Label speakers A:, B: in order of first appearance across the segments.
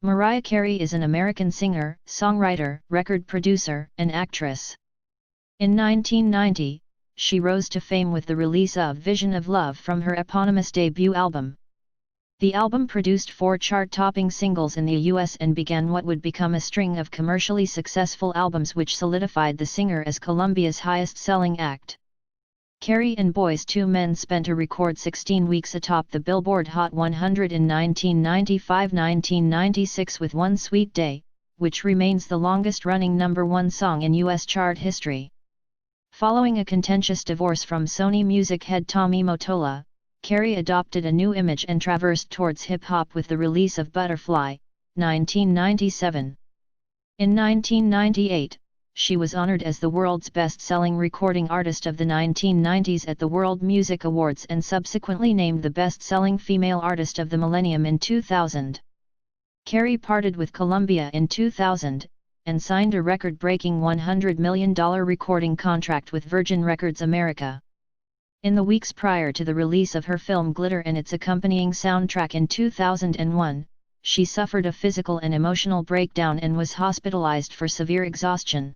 A: Mariah Carey is an American singer, songwriter, record producer, and actress. In 1990, she rose to fame with the release of Vision of Love from her eponymous debut album. The album produced 4 chart-topping singles in the US and began what would become a string of commercially successful albums which solidified the singer as Columbia's highest-selling act. Carey and Boyz II Men spent a record 16 weeks atop the Billboard Hot 100 in 1995-1996 with One Sweet Day, which remains the longest-running #1 song in US chart history. Following a contentious divorce from Sony music head Tommy Mottola, Carey adopted a new image and traversed towards hip-hop with the release of Butterfly, 1997. In 1998, she was honored as the world's best-selling recording artist of the 1990s at the World Music Awards and subsequently named the best-selling female artist of the millennium in 2000. Carey parted with Columbia in 2000, and signed a record-breaking $100 million recording contract with Virgin Records America. In the weeks prior to the release of her film Glitter and its accompanying soundtrack in 2001, she suffered a physical and emotional breakdown and was hospitalized for severe exhaustion.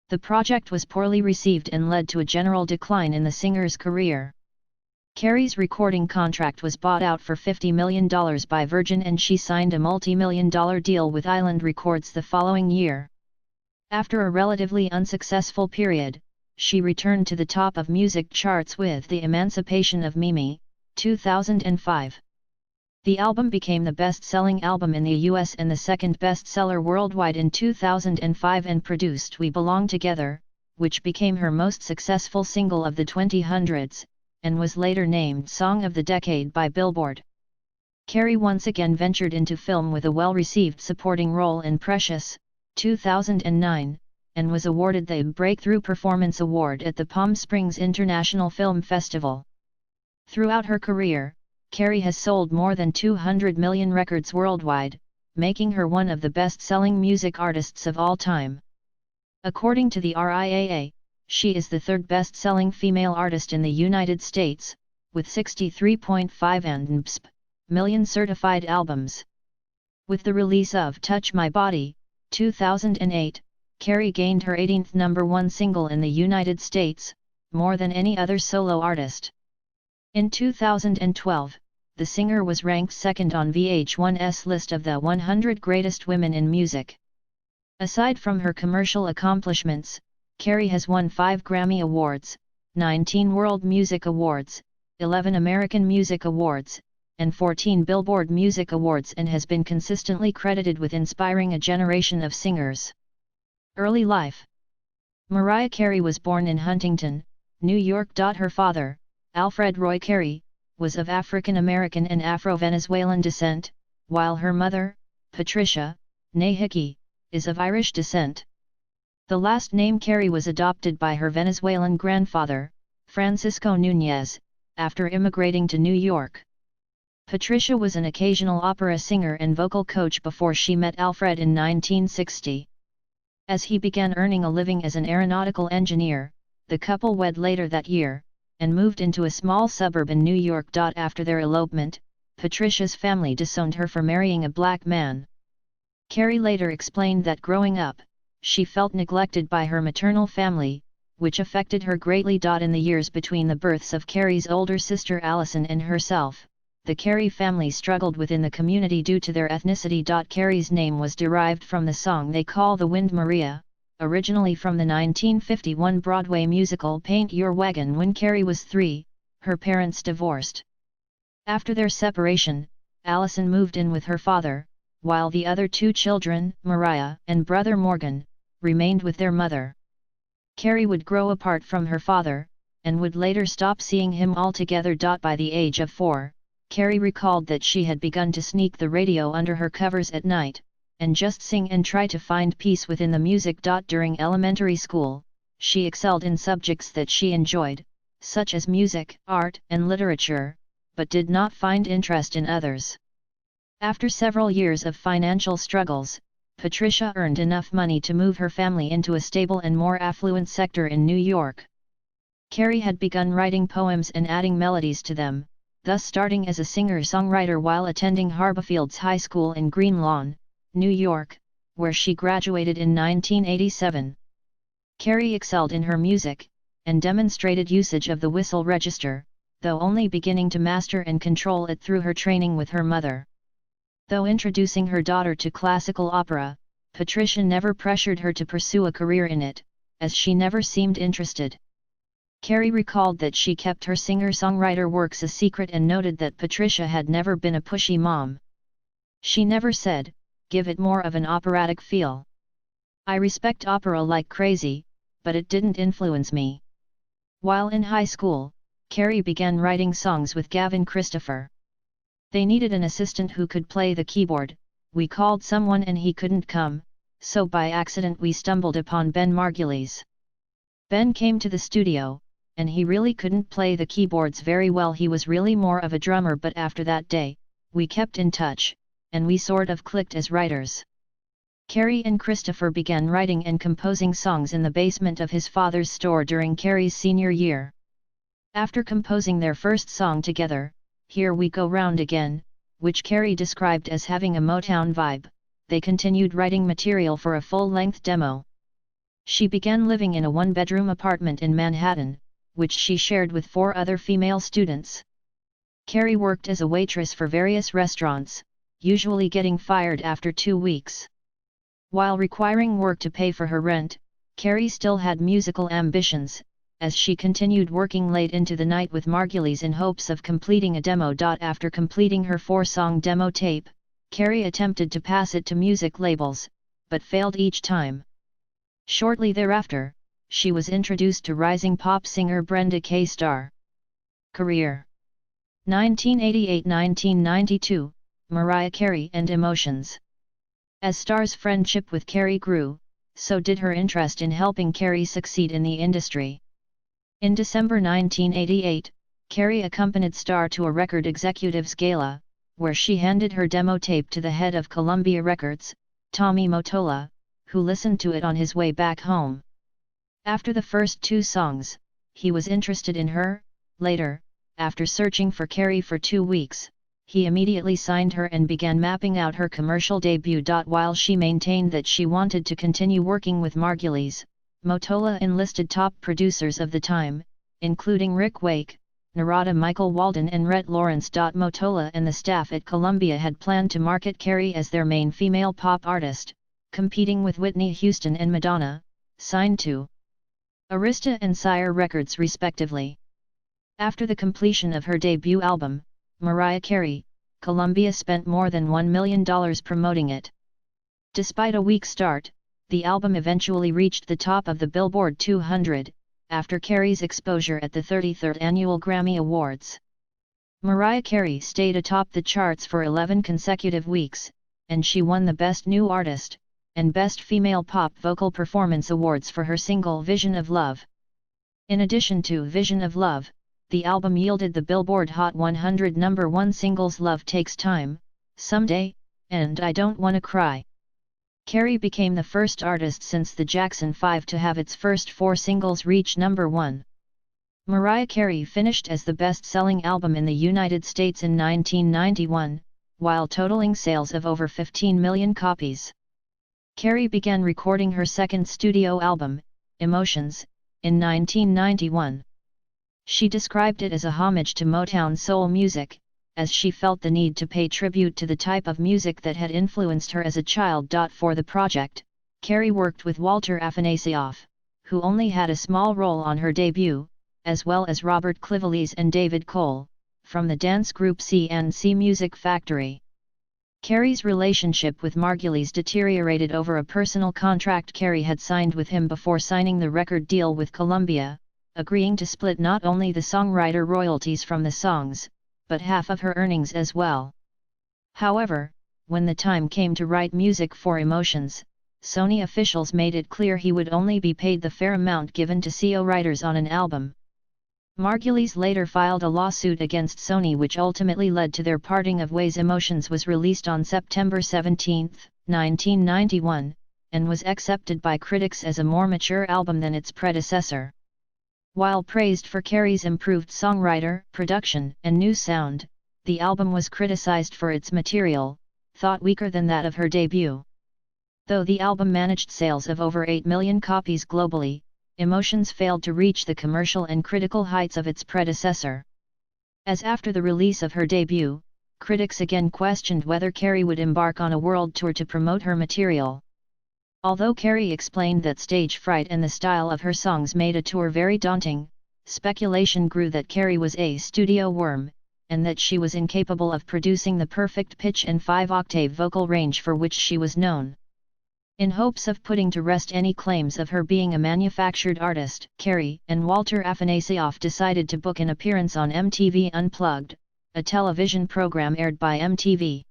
A: The project was poorly received and led to a general decline in the singer's career. Carey's recording contract was bought out for $50 million by Virgin and she signed a multi-million-dollar deal with Island Records the following year. After a relatively unsuccessful period, she returned to the top of music charts with The Emancipation of Mimi, 2005. The album became the best-selling album in the US and the second bestseller worldwide in 2005 and produced We Belong Together, which became her most successful single of the 2000s, and was later named Song of the Decade by Billboard. Carey once again ventured into film with a well-received supporting role in Precious, 2009, and was awarded the Breakthrough Performance Award at the Palm Springs International Film Festival. Throughout her career, Carey has sold more than 200 million records worldwide, making her one of the best-selling music artists of all time. According to the RIAA, she is the third best-selling female artist in the United States, with 63.5 million certified albums. With the release of Touch My Body, 2008, Carey gained her 18th #1 single in the United States, more than any other solo artist. In 2012, the singer was ranked second on VH1's list of the 100 Greatest Women in Music. Aside from her commercial accomplishments, Carey has won 5 Grammy Awards, 19 World Music Awards, 11 American Music Awards, and 14 Billboard Music Awards and has been consistently credited with inspiring a generation of singers. Early life. Mariah Carey was born in Huntington, New York. Her father, Alfred Roy Carey, was of African American and Afro-Venezuelan descent, while her mother, Patricia, née Hickey, is of Irish descent. The last name Carey was adopted by her Venezuelan grandfather, Francisco Núñez, after immigrating to New York. Patricia was an occasional opera singer and vocal coach before she met Alfred in 1960. As he began earning a living as an aeronautical engineer, the couple wed later that year, and moved into a small suburb in New York. After their elopement, Patricia's family disowned her for marrying a black man. Carey later explained that growing up, she felt neglected by her maternal family, which affected her greatly. In the years between the births of Carey's older sister Allison and herself, the Carey family struggled within the community due to their ethnicity. Carey's name was derived from the song They Call the Wind Maria, originally from the 1951 Broadway musical Paint Your Wagon. When Carey was 3, her parents divorced. After their separation, Allison moved in with her father, while the other 2 children, Mariah and brother Morgan, remained with their mother. Carey would grow apart from her father, and would later stop seeing him altogether. By the age of 4, Carey recalled that she had begun to sneak the radio under her covers at night, and just sing and try to find peace within the music. During elementary school, she excelled in subjects that she enjoyed, such as music, art, and literature, but did not find interest in others. After several years of financial struggles, Patricia earned enough money to move her family into a stable and more affluent sector in New York. Carey had begun writing poems and adding melodies to them, thus starting as a singer-songwriter while attending Harborfields High School in Green Lawn, New York, where she graduated in 1987. Carey excelled in her music, and demonstrated usage of the whistle register, though only beginning to master and control it through her training with her mother. Though introducing her daughter to classical opera, Patricia never pressured her to pursue a career in it, as she never seemed interested. Carey recalled that she kept her singer-songwriter works a secret and noted that Patricia had never been a pushy mom. She never said, "Give it more of an operatic feel. I respect opera like crazy, but it didn't influence me." While in high school, Carey began writing songs with Gavin Christopher. They needed an assistant who could play the keyboard. We called someone and he couldn't come, so by accident we stumbled upon Ben Margulies. Ben came to the studio, and he really couldn't play the keyboards very well. He was really more of a drummer, but after that day, we kept in touch, and we sort of clicked as writers. Carey and Christopher began writing and composing songs in the basement of his father's store during Carey's senior year. After composing their first song together, Here We Go Round Again, which Carey described as having a Motown vibe, they continued writing material for a full-length demo. She began living in a one-bedroom apartment in Manhattan, which she shared with 4 other female students. Carey worked as a waitress for various restaurants, usually getting fired after 2 weeks. While requiring work to pay for her rent, Carey still had musical ambitions, as she continued working late into the night with Margulies in hopes of completing a demo. After completing her 4-song demo tape, Carey attempted to pass it to music labels, but failed each time. Shortly thereafter, she was introduced to rising pop singer Brenda K. Starr. Career 1988–1992, Mariah Carey and Emotions. As Starr's friendship with Carey grew, so did her interest in helping Carey succeed in the industry. In December 1988, Carey accompanied Starr to a record executives gala, where she handed her demo tape to the head of Columbia Records, Tommy Mottola, who listened to it on his way back home. After the first 2 songs, he was interested in her. Later, after searching for Carey for 2 weeks, he immediately signed her and began mapping out her commercial debut. While she maintained that she wanted to continue working with Margulies, Mottola enlisted top producers of the time, including Rick Wake, Narada Michael Walden and Rhett Lawrence. Mottola and the staff at Columbia had planned to market Carey as their main female pop artist, competing with Whitney Houston and Madonna, signed to Arista and Sire Records respectively. After the completion of her debut album, Mariah Carey, Columbia spent more than $1 million promoting it. Despite a weak start, the album eventually reached the top of the Billboard 200, after Carey's exposure at the 33rd Annual Grammy Awards. Mariah Carey stayed atop the charts for 11 consecutive weeks, and she won the Best New Artist, and Best Female Pop Vocal Performance awards for her single Vision of Love. In addition to Vision of Love, the album yielded the Billboard Hot 100 #1 singles Love Takes Time, Someday, and I Don't Wanna Cry. Carey became the first artist since the Jackson 5 to have its first 4 singles reach #1. Mariah Carey finished as the best-selling album in the United States in 1991, while totaling sales of over 15 million copies. Carey began recording her second studio album, Emotions, in 1991. She described it as a homage to Motown soul music, as she felt the need to pay tribute to the type of music that had influenced her as a child. For the project, Carey worked with Walter Afanasieff, who only had a small role on her debut, as well as Robert Clivillés and David Cole, from the dance group C&C Music Factory. Carey's relationship with Margulies deteriorated over a personal contract Carey had signed with him before signing the record deal with Columbia, agreeing to split not only the songwriter royalties from the songs, but half of her earnings as well. However, when the time came to write music for Emotions, Sony officials made it clear he would only be paid the fair amount given to CO writers on an album. Margulies later filed a lawsuit against Sony, which ultimately led to their parting of ways. Emotions was released on September 17, 1991, and was accepted by critics as a more mature album than its predecessor. While praised for Carey's improved songwriter, production, and new sound, the album was criticized for its material, thought weaker than that of her debut. Though the album managed sales of over 8 million copies globally, Emotions failed to reach the commercial and critical heights of its predecessor. As after the release of her debut, critics again questioned whether Carey would embark on a world tour to promote her material. Although Carey explained that stage fright and the style of her songs made a tour very daunting, speculation grew that Carey was a studio worm, and that she was incapable of producing the perfect pitch and 5-octave vocal range for which she was known. In hopes of putting to rest any claims of her being a manufactured artist, Carey and Walter Afanasieff decided to book an appearance on MTV Unplugged, a television program aired by MTV.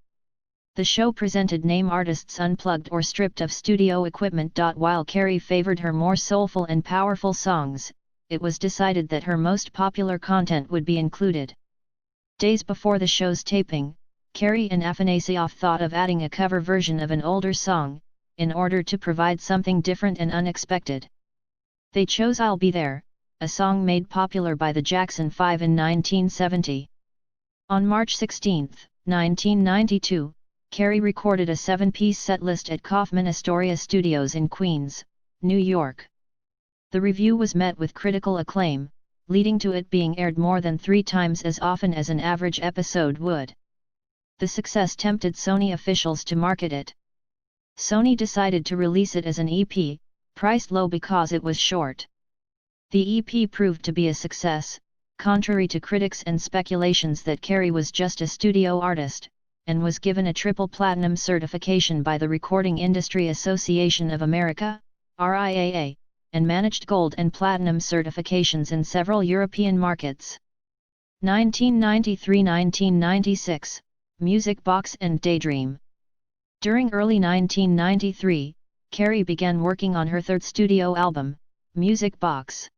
A: The show presented name artists unplugged or stripped of studio equipment. While Carey favored her more soulful and powerful songs, it was decided that her most popular content would be included. Days before the show's taping, Carey and Afanasieff thought of adding a cover version of an older song, in order to provide something different and unexpected. They chose I'll Be There, a song made popular by the Jackson 5 in 1970. On March 16, 1992, Carey recorded a 7-piece setlist at Kaufman Astoria Studios in Queens, New York. The review was met with critical acclaim, leading to it being aired more than 3 times as often as an average episode would. The success tempted Sony officials to market it. Sony decided to release it as an EP, priced low because it was short. The EP proved to be a success, contrary to critics and speculations that Carey was just a studio artist, and was given a triple platinum certification by the Recording Industry Association of America, RIAA, and managed gold and platinum certifications in several European markets. 1993–1996, Music Box and Daydream. During early 1993, Carey began working on her third studio album, Music Box.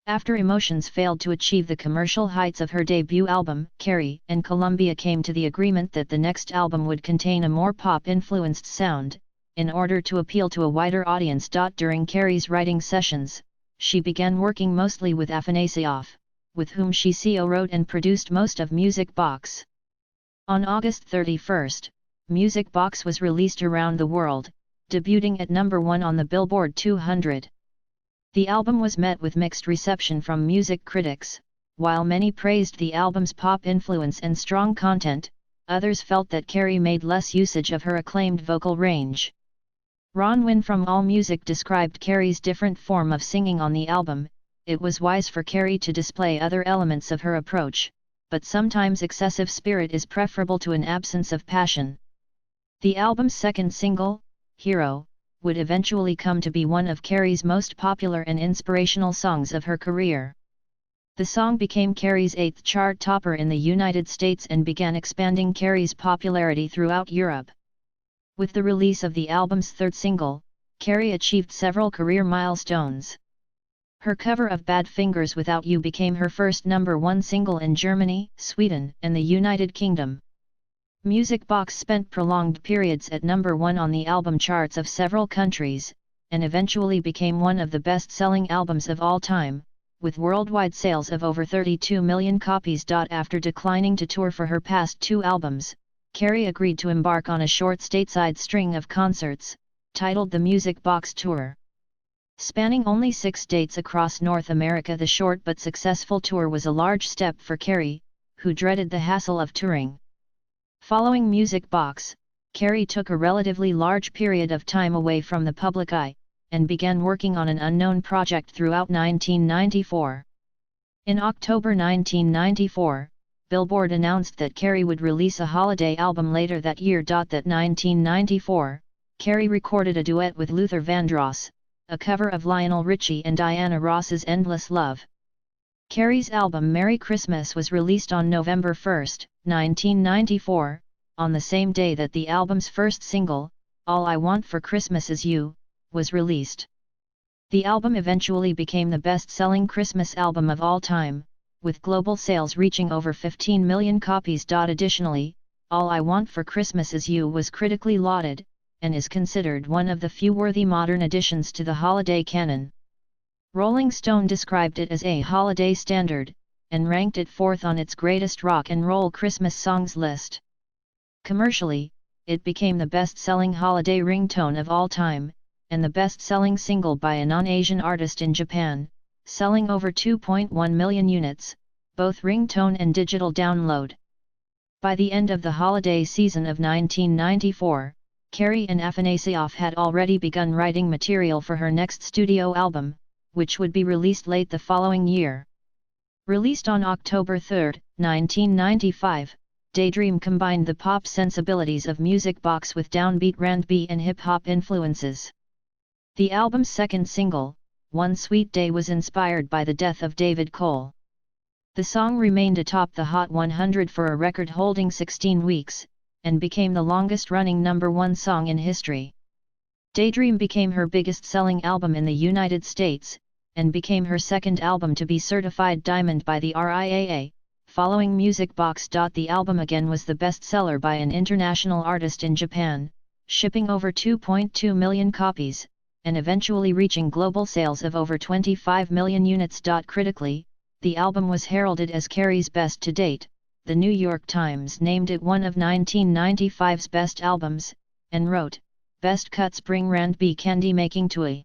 A: After Emotions failed to achieve the commercial heights of her debut album, Carey and Columbia came to the agreement that the next album would contain a more pop-influenced sound, in order to appeal to a wider audience. During Carey's writing sessions, she began working mostly with Afanasieff, with whom she co-wrote and produced most of Music Box. On August 31, Music Box was released around the world, debuting at number 1 on the Billboard 200. The album was met with mixed reception from music critics. While many praised the album's pop influence and strong content, others felt that Carey made less usage of her acclaimed vocal range. Ron Wynn from AllMusic described Carey's different form of singing on the album. It was wise for Carey to display other elements of her approach, but sometimes excessive spirit is preferable to an absence of passion. The album's second single, Hero, would eventually come to be one of Carey's most popular and inspirational songs of her career. The song became Carey's 8th chart topper in the United States and began expanding Carey's popularity throughout Europe. With the release of the album's third single, Carey achieved several career milestones. Her cover of Bad Fingers Without You became her first number 1 single in Germany, Sweden, and the United Kingdom. Music Box spent prolonged periods at number 1 on the album charts of several countries, and eventually became one of the best-selling albums of all time, with worldwide sales of over 32 million copies. After declining to tour for her past 2 albums, Carey agreed to embark on a short stateside string of concerts, titled the Music Box Tour. Spanning only 6 dates across North America, the short but successful tour was a large step for Carey, who dreaded the hassle of touring. Following Music Box, Carey took a relatively large period of time away from the public eye, and began working on an unknown project throughout 1994. In October 1994, Billboard announced that Carey would release a holiday album later that year. That 1994, Carey recorded a duet with Luther Vandross, a cover of Lionel Richie and Diana Ross's Endless Love. Carey's album Merry Christmas was released on November 1, 1994, on the same day that the album's first single, All I Want for Christmas Is You, was released. The album eventually became the best-selling Christmas album of all time, with global sales reaching over 15 million copies. Additionally, All I Want for Christmas Is You was critically lauded, and is considered one of the few worthy modern additions to the holiday canon. Rolling Stone described it as a holiday standard, and ranked it 4th on its greatest rock and roll Christmas songs list. Commercially, it became the best-selling holiday ringtone of all time, and the best-selling single by a non-Asian artist in Japan, selling over 2.1 million units, both ringtone and digital download. By the end of the holiday season of 1994, Carey and Afanasieff had already begun writing material for her next studio album, which would be released late the following year. Released on October 3, 1995, Daydream combined the pop sensibilities of Music Box with downbeat R&B and hip-hop influences. The album's second single, One Sweet Day, was inspired by the death of David Cole. The song remained atop the Hot 100 for a record-holding 16 weeks, and became the longest-running #1 song in history. Daydream became her biggest-selling album in the United States, and became her second album to be certified diamond by the RIAA, following Music Box. The album again was the best-seller by an international artist in Japan, shipping over 2.2 million copies, and eventually reaching global sales of over 25 million units. Critically, the album was heralded as Carey's best to date. The New York Times named it one of 1995's best albums, and wrote, "Best cuts bring R&B candy making to a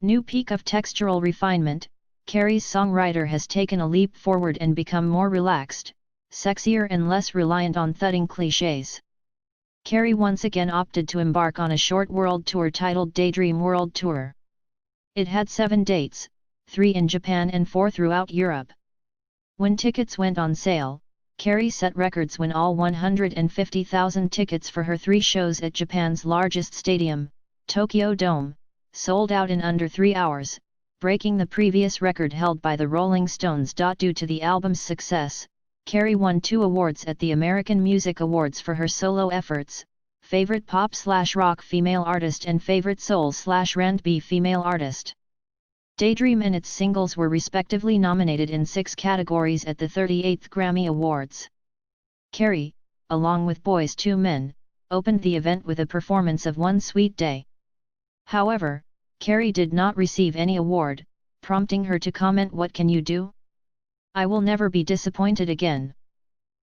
A: new peak of textural refinement. Carey's songwriter has taken a leap forward and become more relaxed, sexier and less reliant on thudding clichés." Carey once again opted to embark on a short world tour titled Daydream World Tour. It had 7 dates, 3 in Japan and 4 throughout Europe. When tickets went on sale, Carey set records when all 150,000 tickets for her 3 shows at Japan's largest stadium, Tokyo Dome, sold out in under 3 hours, breaking the previous record held by the Rolling Stones. Due to the album's success, Carey won 2 awards at the American Music Awards for her solo efforts, Favorite Pop/Rock Female Artist and Favorite Soul/R&B Female Artist. Daydream and its singles were respectively nominated in 6 categories at the 38th Grammy Awards. Carey, along with Boyz II Men, opened the event with a performance of One Sweet Day. However, Carey did not receive any award, prompting her to comment, "What can you do? I will never be disappointed again.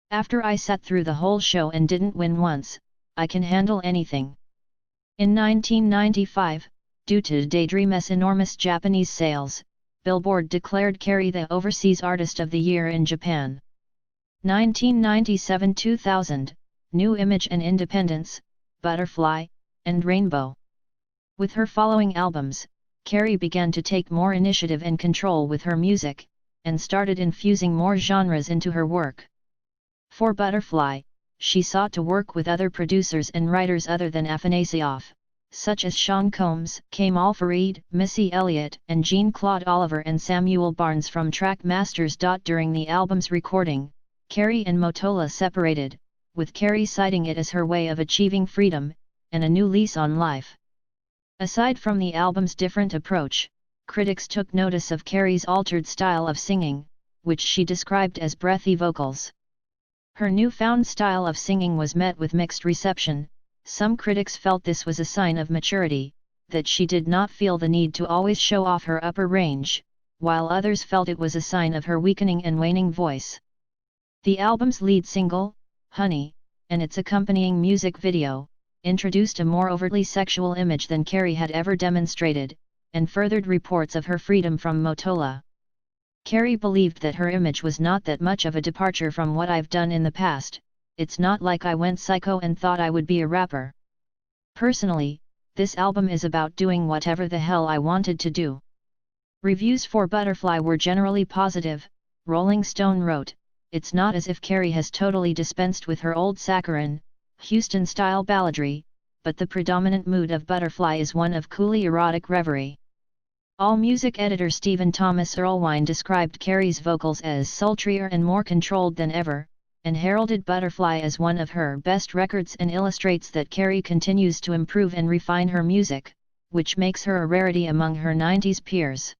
A: After I sat through the whole show and didn't win once, I can handle anything." In 1995, due to Daydream's enormous Japanese sales, Billboard declared Carey the Overseas Artist of the Year in Japan. 1997-2000, New Image and Independence, Butterfly, and Rainbow. With her following albums, Carey began to take more initiative and control with her music, and started infusing more genres into her work. For Butterfly, she sought to work with other producers and writers other than Afanasieff, such as Sean Combs, Kamal Farid, Missy Elliott, and Jean-Claude Oliver and Samuel Barnes from Track Masters. During the album's recording, Carey and Mottola separated, with Carey citing it as her way of achieving freedom, and a new lease on life. Aside from the album's different approach, critics took notice of Carey's altered style of singing, which she described as breathy vocals. Her newfound style of singing was met with mixed reception. Some critics felt this was a sign of maturity, that she did not feel the need to always show off her upper range, while others felt it was a sign of her weakening and waning voice. The album's lead single, Honey, and its accompanying music video, introduced a more overtly sexual image than Carey had ever demonstrated, and furthered reports of her freedom from Mottola. Carey believed that her image was not that much of a departure from what I've done in the past. "It's not like I went psycho and thought I would be a rapper. Personally, this album is about doing whatever the hell I wanted to do." Reviews for Butterfly were generally positive. Rolling Stone wrote, "It's not as if Carey has totally dispensed with her old saccharine, Houston-style balladry, but the predominant mood of Butterfly is one of coolly erotic reverie." AllMusic editor Stephen Thomas Erlewine described Carey's vocals as sultrier and more controlled than ever, and heralded Butterfly as one of her best records, and illustrates that Carey continues to improve and refine her music, which makes her a rarity among her 90s peers.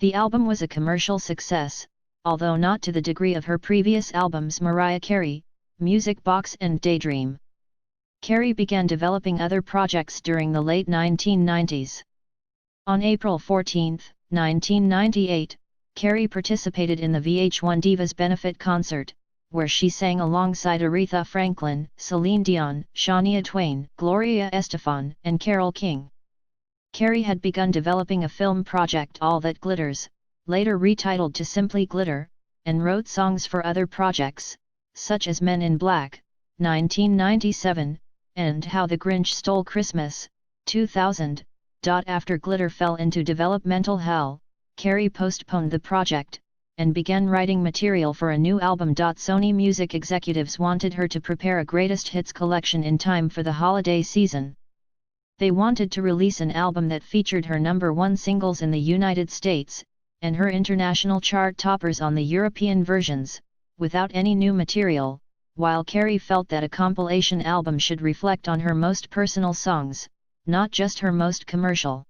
A: The album was a commercial success, although not to the degree of her previous albums Mariah Carey, Music Box and Daydream. Carey began developing other projects during the late 1990s. On April 14, 1998, Carey participated in the VH1 Divas benefit concert, where she sang alongside Aretha Franklin, Celine Dion, Shania Twain, Gloria Estefan, and Carole King. Carey had begun developing a film project, All That Glitters, later retitled to simply Glitter, and wrote songs for other projects, such as Men in Black, 1997, and How the Grinch Stole Christmas, 2000. After Glitter fell into developmental hell, Carey postponed the project, and began writing material for a new album. Sony Music executives wanted her to prepare a greatest hits collection in time for the holiday season. They wanted to release an album that featured her #1 singles in the United States, and her international chart toppers on the European versions, without any new material, while Carey felt that a compilation album should reflect on her most personal songs, not just her most commercial.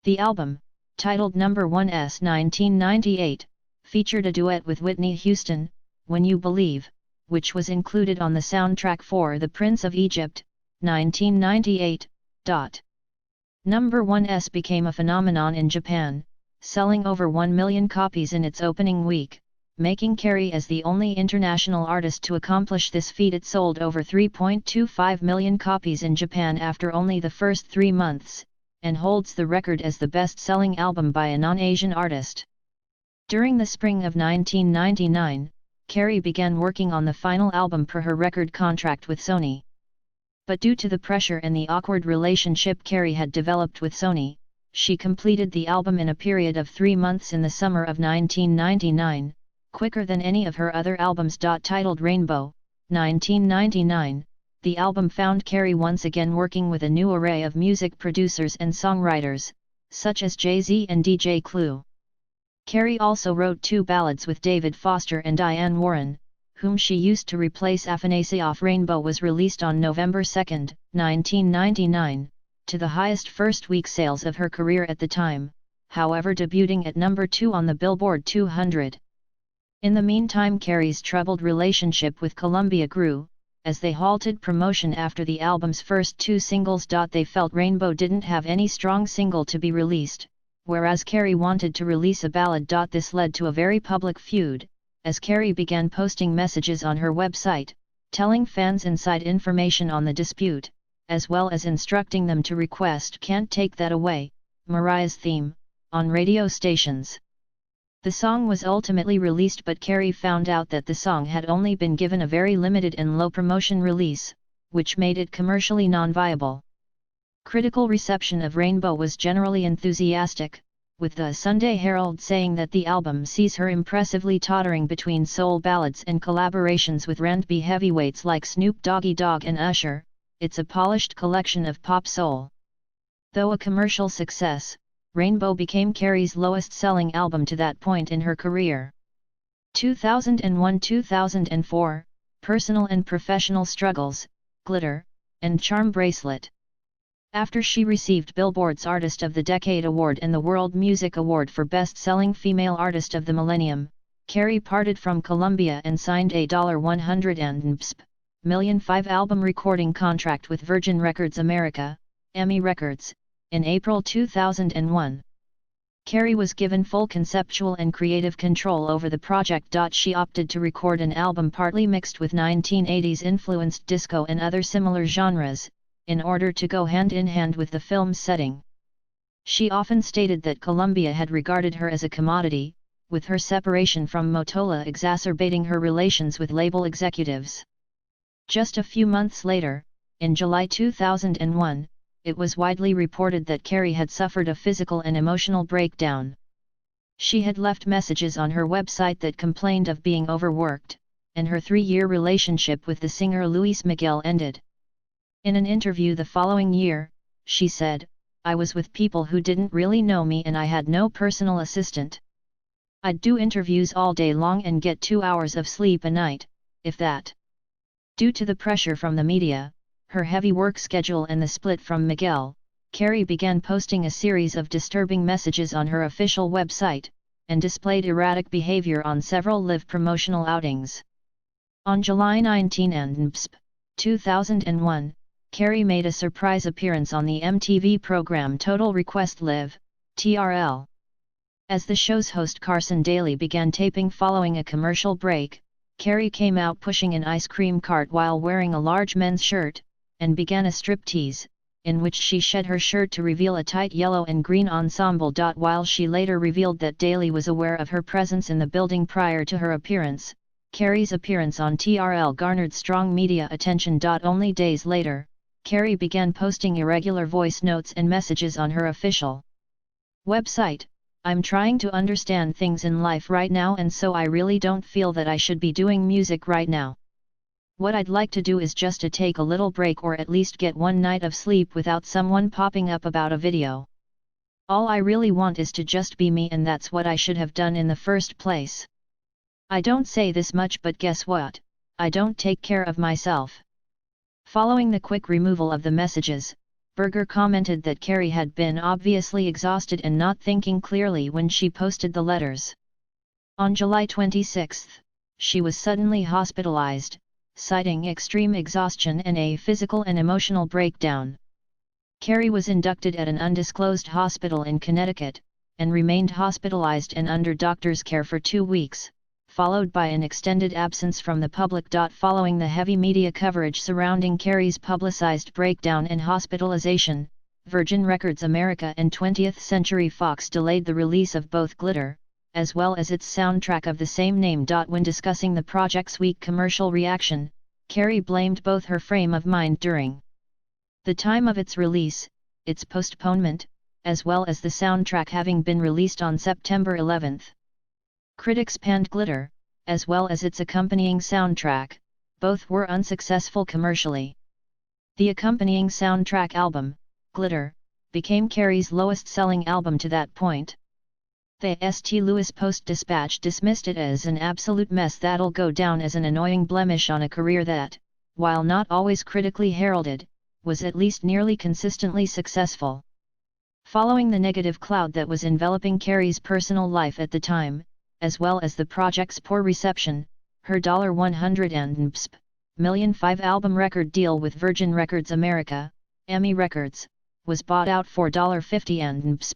A: The album, titled #1's 1998, featured a duet with Whitney Houston, When You Believe, which was included on the soundtrack for The Prince of Egypt, 1998. #1's became a phenomenon in Japan, selling over 1 million copies in its opening week, making Carey as the only international artist to accomplish this feat. It sold over 3.25 million copies in Japan after only the first 3 months, and holds the record as the best-selling album by a non-Asian artist. During the spring of 1999, Carey began working on the final album per her record contract with Sony. But due to the pressure and the awkward relationship Carey had developed with Sony, she completed the album in a period of 3 months in the summer of 1999, quicker than any of her other albums. Titled Rainbow, 1999, the album found Carey once again working with a new array of music producers and songwriters, such as Jay-Z and DJ Clue. Carey also wrote 2 ballads with David Foster and Diane Warren, whom she used to replace Afanasy. Rainbow was released on November 2, 1999, to the highest first-week sales of her career at the time, however debuting at #2 on the Billboard 200. In the meantime, Carey's troubled relationship with Columbia grew, as they halted promotion after the album's first 2 singles. They felt Rainbow didn't have any strong single to be released, whereas Carey wanted to release a ballad. This led to a very public feud, as Carey began posting messages on her website, telling fans inside information on the dispute, as well as instructing them to request Can't Take That Away, Mariah's theme, on radio stations. The song was ultimately released, but Carey found out that the song had only been given a very limited and low promotion release, which made it commercially non-viable. Critical reception of Rainbow was generally enthusiastic, with the Sunday Herald saying that the album sees her impressively tottering between soul ballads and collaborations with R&B heavyweights like Snoop Doggy Dogg and Usher. It's a polished collection of pop soul. Though a commercial success, Rainbow became Carey's lowest-selling album to that point in her career. 2001-2004, Personal and Professional Struggles, Glitter, and Charm Bracelet. After she received Billboard's Artist of the Decade Award and the World Music Award for Best-Selling Female Artist of the Millennium, Carey parted from Columbia and signed a $100 million 5-album recording contract with Virgin Records America, EMI Records, in April 2001. Carey was given full conceptual and creative control over the project. She opted to record an album partly mixed with 1980s-influenced disco and other similar genres, in order to go hand-in-hand with the film's setting. She often stated that Columbia had regarded her as a commodity, with her separation from Mottola exacerbating her relations with label executives. Just a few months later, in July 2001, it was widely reported that Carey had suffered a physical and emotional breakdown. She had left messages on her website that complained of being overworked, and her 3-year relationship with the singer Luis Miguel ended. In an interview the following year, she said, "I was with people who didn't really know me and I had no personal assistant. I'd do interviews all day long and get 2 hours of sleep a night, if that." Due to the pressure from the media, her heavy work schedule and the split from Miguel, Carey began posting a series of disturbing messages on her official website, and displayed erratic behavior on several live promotional outings. On July 19, 2001, Carey made a surprise appearance on the MTV program Total Request Live, TRL. As the show's host Carson Daly began taping following a commercial break, Carey came out pushing an ice cream cart while wearing a large men's shirt, and began a striptease, in which she shed her shirt to reveal a tight yellow and green ensemble. While she later revealed that Daly was aware of her presence in the building prior to her appearance, Carey's appearance on TRL garnered strong media attention. Only days later, Carey began posting irregular voice notes and messages on her official website. "I'm trying to understand things in life right now, and so I really don't feel that I should be doing music right now. What I'd like to do is just to take a little break, or at least get one night of sleep without someone popping up about a video. All I really want is to just be me, and that's what I should have done in the first place. I don't say this much, but guess what? I don't take care of myself." Following the quick removal of the messages, Berger commented that Carey had been obviously exhausted and not thinking clearly when she posted the letters. On July 26, she was suddenly hospitalized, citing extreme exhaustion and a physical and emotional breakdown. Carey was inducted at an undisclosed hospital in Connecticut, and remained hospitalized and under doctor's care for 2 weeks, followed by an extended absence from the public. Following the heavy media coverage surrounding Carey's publicized breakdown and hospitalization, Virgin Records America and 20th Century Fox delayed the release of both Glitter, as well as its soundtrack of the same name. When discussing the project's weak commercial reaction, Carey blamed both her frame of mind during the time of its release, its postponement, as well as the soundtrack having been released on September 11. Critics panned Glitter, as well as its accompanying soundtrack. Both were unsuccessful commercially. The accompanying soundtrack album, Glitter, became Carey's lowest-selling album to that point. The St. Louis Post-Dispatch dismissed it as an absolute mess that'll go down as an annoying blemish on a career that, while not always critically heralded, was at least nearly consistently successful. Following the negative cloud that was enveloping Carey's personal life at the time, as well as the project's poor reception, her $100 million 5-album record deal with Virgin Records America, EMI Records, was bought out for $50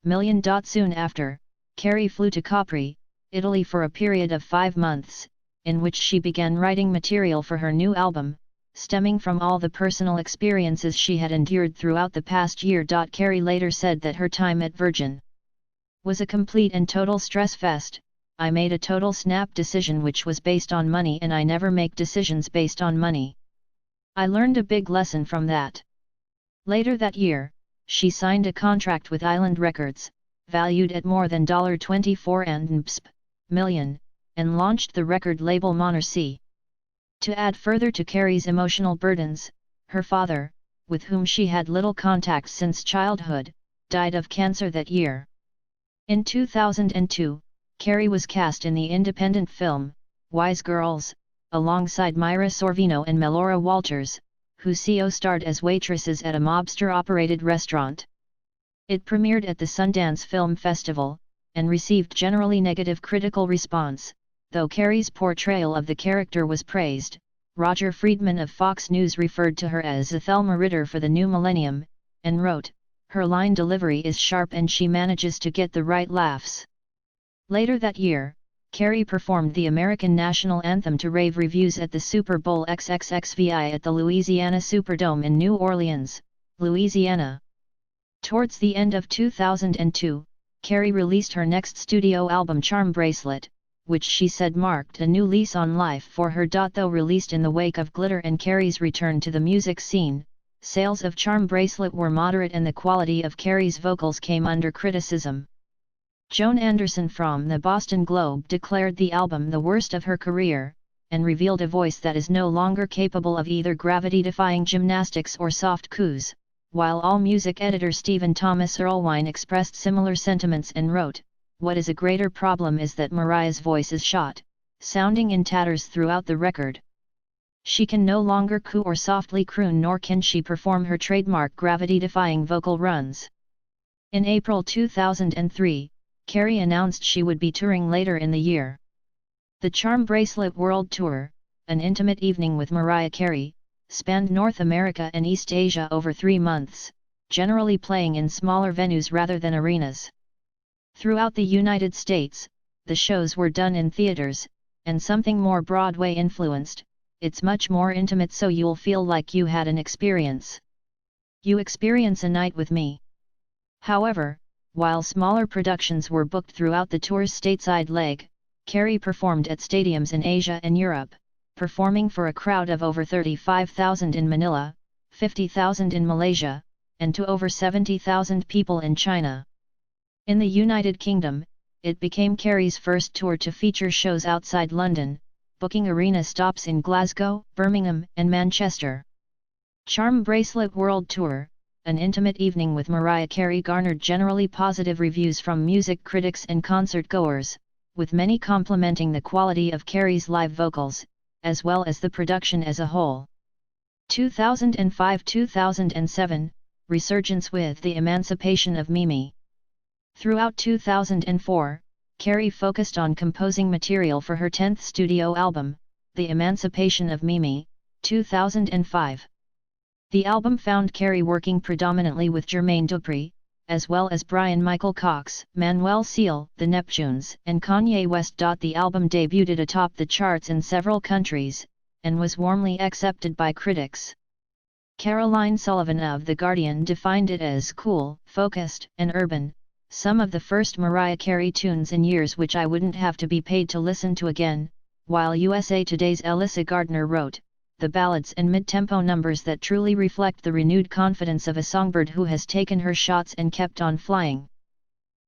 A: million. Soon after, Carey flew to Capri, Italy for a period of 5 months, in which she began writing material for her new album, stemming from all the personal experiences she had endured throughout the past year. Carey later said that her time at Virgin was a complete and total stress fest. "I made a total snap decision which was based on money, and I never make decisions based on money. I learned a big lesson from that." Later that year, she signed a contract with Island Records, valued at more than $24 million, and launched the record label Monarchy. To add further to Carey's emotional burdens, her father, with whom she had little contact since childhood, died of cancer that year. In 2002, Carey was cast in the independent film, Wise Girls, alongside Myra Sorvino and Melora Walters, who co-starred as waitresses at a mobster-operated restaurant. It premiered at the Sundance Film Festival, and received generally negative critical response, though Carey's portrayal of the character was praised. Roger Friedman of Fox News referred to her as a Thelma Ritter for the new millennium, and wrote, "Her line delivery is sharp and she manages to get the right laughs." Later that year, Carey performed the American national anthem to rave reviews at the Super Bowl XXXVI at the Louisiana Superdome in New Orleans, Louisiana. Towards the end of 2002, Carey released her next studio album Charm Bracelet, which she said marked a new lease on life for her. Though released in the wake of Glitter and Carey's return to the music scene, sales of Charm Bracelet were moderate and the quality of Carey's vocals came under criticism. Joan Anderson from the Boston Globe declared the album the worst of her career, and revealed a voice that is no longer capable of either gravity-defying gymnastics or soft coos, while AllMusic editor Stephen Thomas Erlewine expressed similar sentiments and wrote, "What is a greater problem is that Mariah's voice is shot, sounding in tatters throughout the record. She can no longer coo or softly croon, nor can she perform her trademark gravity-defying vocal runs." In April 2003, Carey announced she would be touring later in the year. The Charm Bracelet World Tour, an intimate evening with Mariah Carey, spanned North America and East Asia over 3 months, generally playing in smaller venues rather than arenas. Throughout the United States, the shows were done in theaters, and something more Broadway influenced, it's much more intimate, so you'll feel like you had an experience. You experience a night with me. However, while smaller productions were booked throughout the tour's stateside leg, Carey performed at stadiums in Asia and Europe, performing for a crowd of over 35,000 in Manila, 50,000 in Malaysia, and to over 70,000 people in China. In the United Kingdom, it became Carey's first tour to feature shows outside London, booking arena stops in Glasgow, Birmingham, and Manchester. Charm Bracelet World Tour, an intimate evening with Mariah Carey, garnered generally positive reviews from music critics and concert-goers, with many complimenting the quality of Carey's live vocals, as well as the production as a whole. 2005-2007, resurgence with The Emancipation of Mimi. Throughout 2004, Carey focused on composing material for her 10th studio album, The Emancipation of Mimi, 2005. The album found Carey working predominantly with Jermaine Dupri, as well as Brian Michael Cox, Manuel Seal, The Neptunes, and Kanye West. The album debuted atop the charts in several countries, and was warmly accepted by critics. Caroline Sullivan of The Guardian defined it as cool, focused, and urban, some of the first Mariah Carey tunes in years which I wouldn't have to be paid to listen to again, while USA Today's Alyssa Gardner wrote, the ballads and mid-tempo numbers that truly reflect the renewed confidence of a songbird who has taken her shots and kept on flying.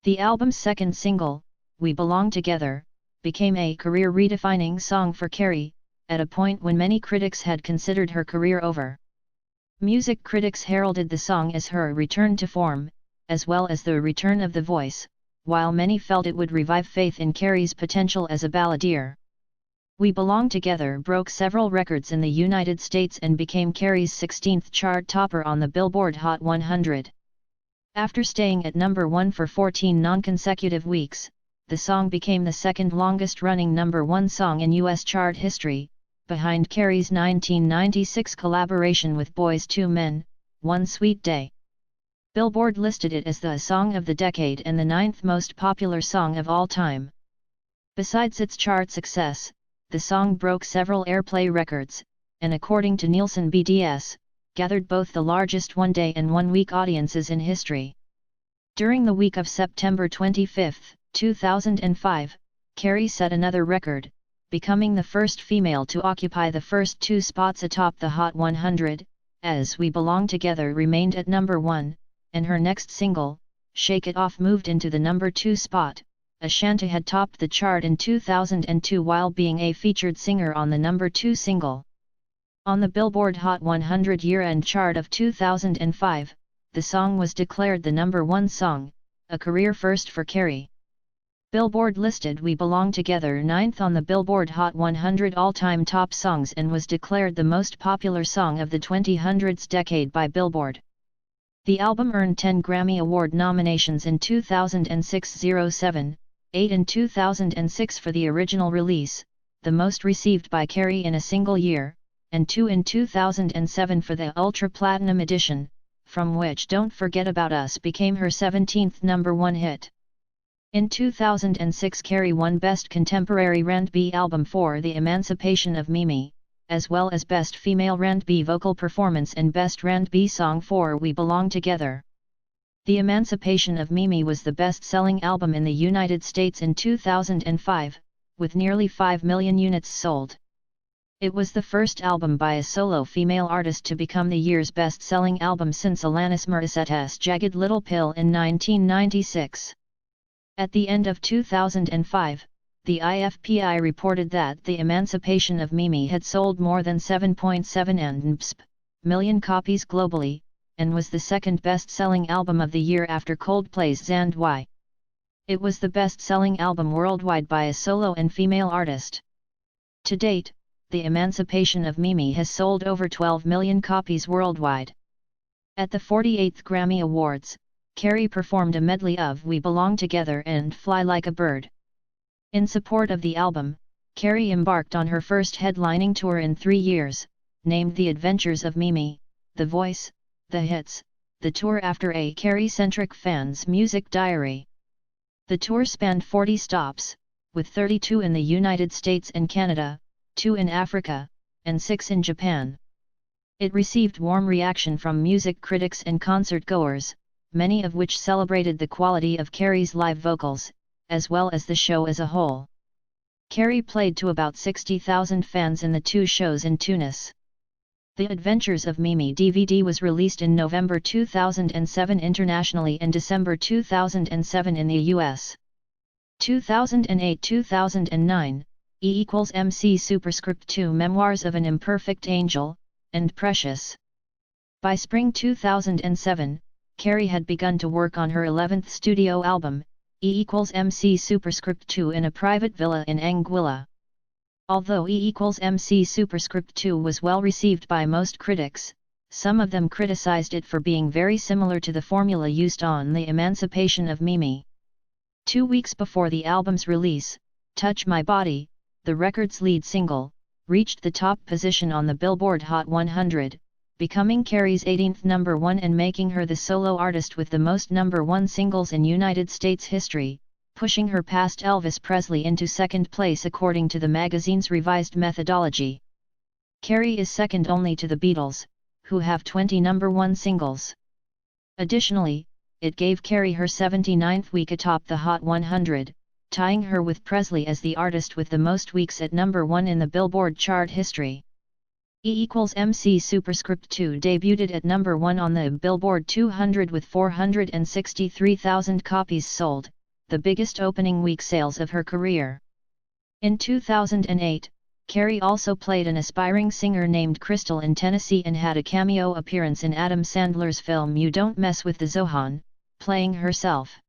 A: The album's second single, We Belong Together, became a career-redefining song for Carey, at a point when many critics had considered her career over. Music critics heralded the song as her return to form, as well as the return of the voice, while many felt it would revive faith in Carey's potential as a balladeer. We Belong Together broke several records in the United States and became Carey's 16th chart topper on the Billboard Hot 100. After staying at number 1 for 14 non-consecutive weeks, the song became the second longest-running number 1 song in U.S. chart history, behind Carey's 1996 collaboration with Boyz II Men, One Sweet Day. Billboard listed it as the song of the decade and the 9th most popular song of all time. Besides its chart success, the song broke several airplay records, and according to Nielsen BDS, gathered both the largest one-day and one-week audiences in history. During the week of September 25, 2005, Carey set another record, becoming the first female to occupy the first 2 spots atop the Hot 100, as We Belong Together remained at number 1, and her next single, Shake It Off, moved into the number 2 spot. Ashanti had topped the chart in 2002 while being a featured singer on the number 2 single. On the Billboard Hot 100 year-end chart of 2005, the song was declared the number 1 song, a career first for Carey. Billboard listed We Belong Together 9th on the Billboard Hot 100 all-time top songs and was declared the most popular song of the 2010s decade by Billboard. The album earned 10 Grammy Award nominations in 2006-07, 8 in 2006 for the original release, the most received by Carey in a single year, and 2 in 2007 for the Ultra Platinum edition, from which Don't Forget About Us became her 17th number 1 hit. In 2006 Carey won Best Contemporary R&B Album for The Emancipation of Mimi, as well as Best Female R&B Vocal Performance and Best R&B Song for We Belong Together. The Emancipation of Mimi was the best-selling album in the United States in 2005, with nearly 5 million units sold. It was the first album by a solo female artist to become the year's best-selling album since Alanis Morissette's Jagged Little Pill in 1996. At the end of 2005, the IFPI reported that The Emancipation of Mimi had sold more than 7.7 million copies globally, and was the second best-selling album of the year after Coldplay's Zand Y. It was the best-selling album worldwide by a solo and female artist. To date, The Emancipation of Mimi has sold over 12 million copies worldwide. At the 48th Grammy Awards, Carey performed a medley of We Belong Together and Fly Like a Bird. In support of the album, Carey embarked on her first headlining tour in 3 years, named The Adventures of Mimi, The Voice, The Hits, the tour after a Carey-centric fan's music diary. The tour spanned 40 stops, with 32 in the United States and Canada, 2 in Africa, and 6 in Japan. It received warm reaction from music critics and concert-goers, many of which celebrated the quality of Carey's live vocals, as well as the show as a whole. Carey played to about 60,000 fans in the 2 shows in Tunis. The Adventures of Mimi DVD was released in November 2007 internationally and December 2007 in the US. 2008-2009, E=MC Superscript 2 Memoirs of an Imperfect Angel, and Precious. By spring 2007, Carey had begun to work on her 11th studio album, E=MC Superscript 2 in a private villa in Anguilla. Although E=MC Superscript 2 was well received by most critics, some of them criticized it for being very similar to the formula used on The Emancipation of Mimi. 2 weeks before the album's release, Touch My Body, the record's lead single, reached the top position on the Billboard Hot 100, becoming Carey's 18th number 1 and making her the solo artist with the most number 1 singles in United States history, pushing her past Elvis Presley into second place according to the magazine's revised methodology. Carey is second only to the Beatles, who have 20 number 1 singles. Additionally, it gave Carey her 79th week atop the Hot 100, tying her with Presley as the artist with the most weeks at number 1 in the Billboard chart history. E=MC Superscript 2 debuted at number 1 on the Billboard 200 with 463,000 copies sold, the biggest opening week sales of her career. In 2008, Carey also played an aspiring singer named Crystal in Tennessee and had a cameo appearance in Adam Sandler's film You Don't Mess with the Zohan, playing herself.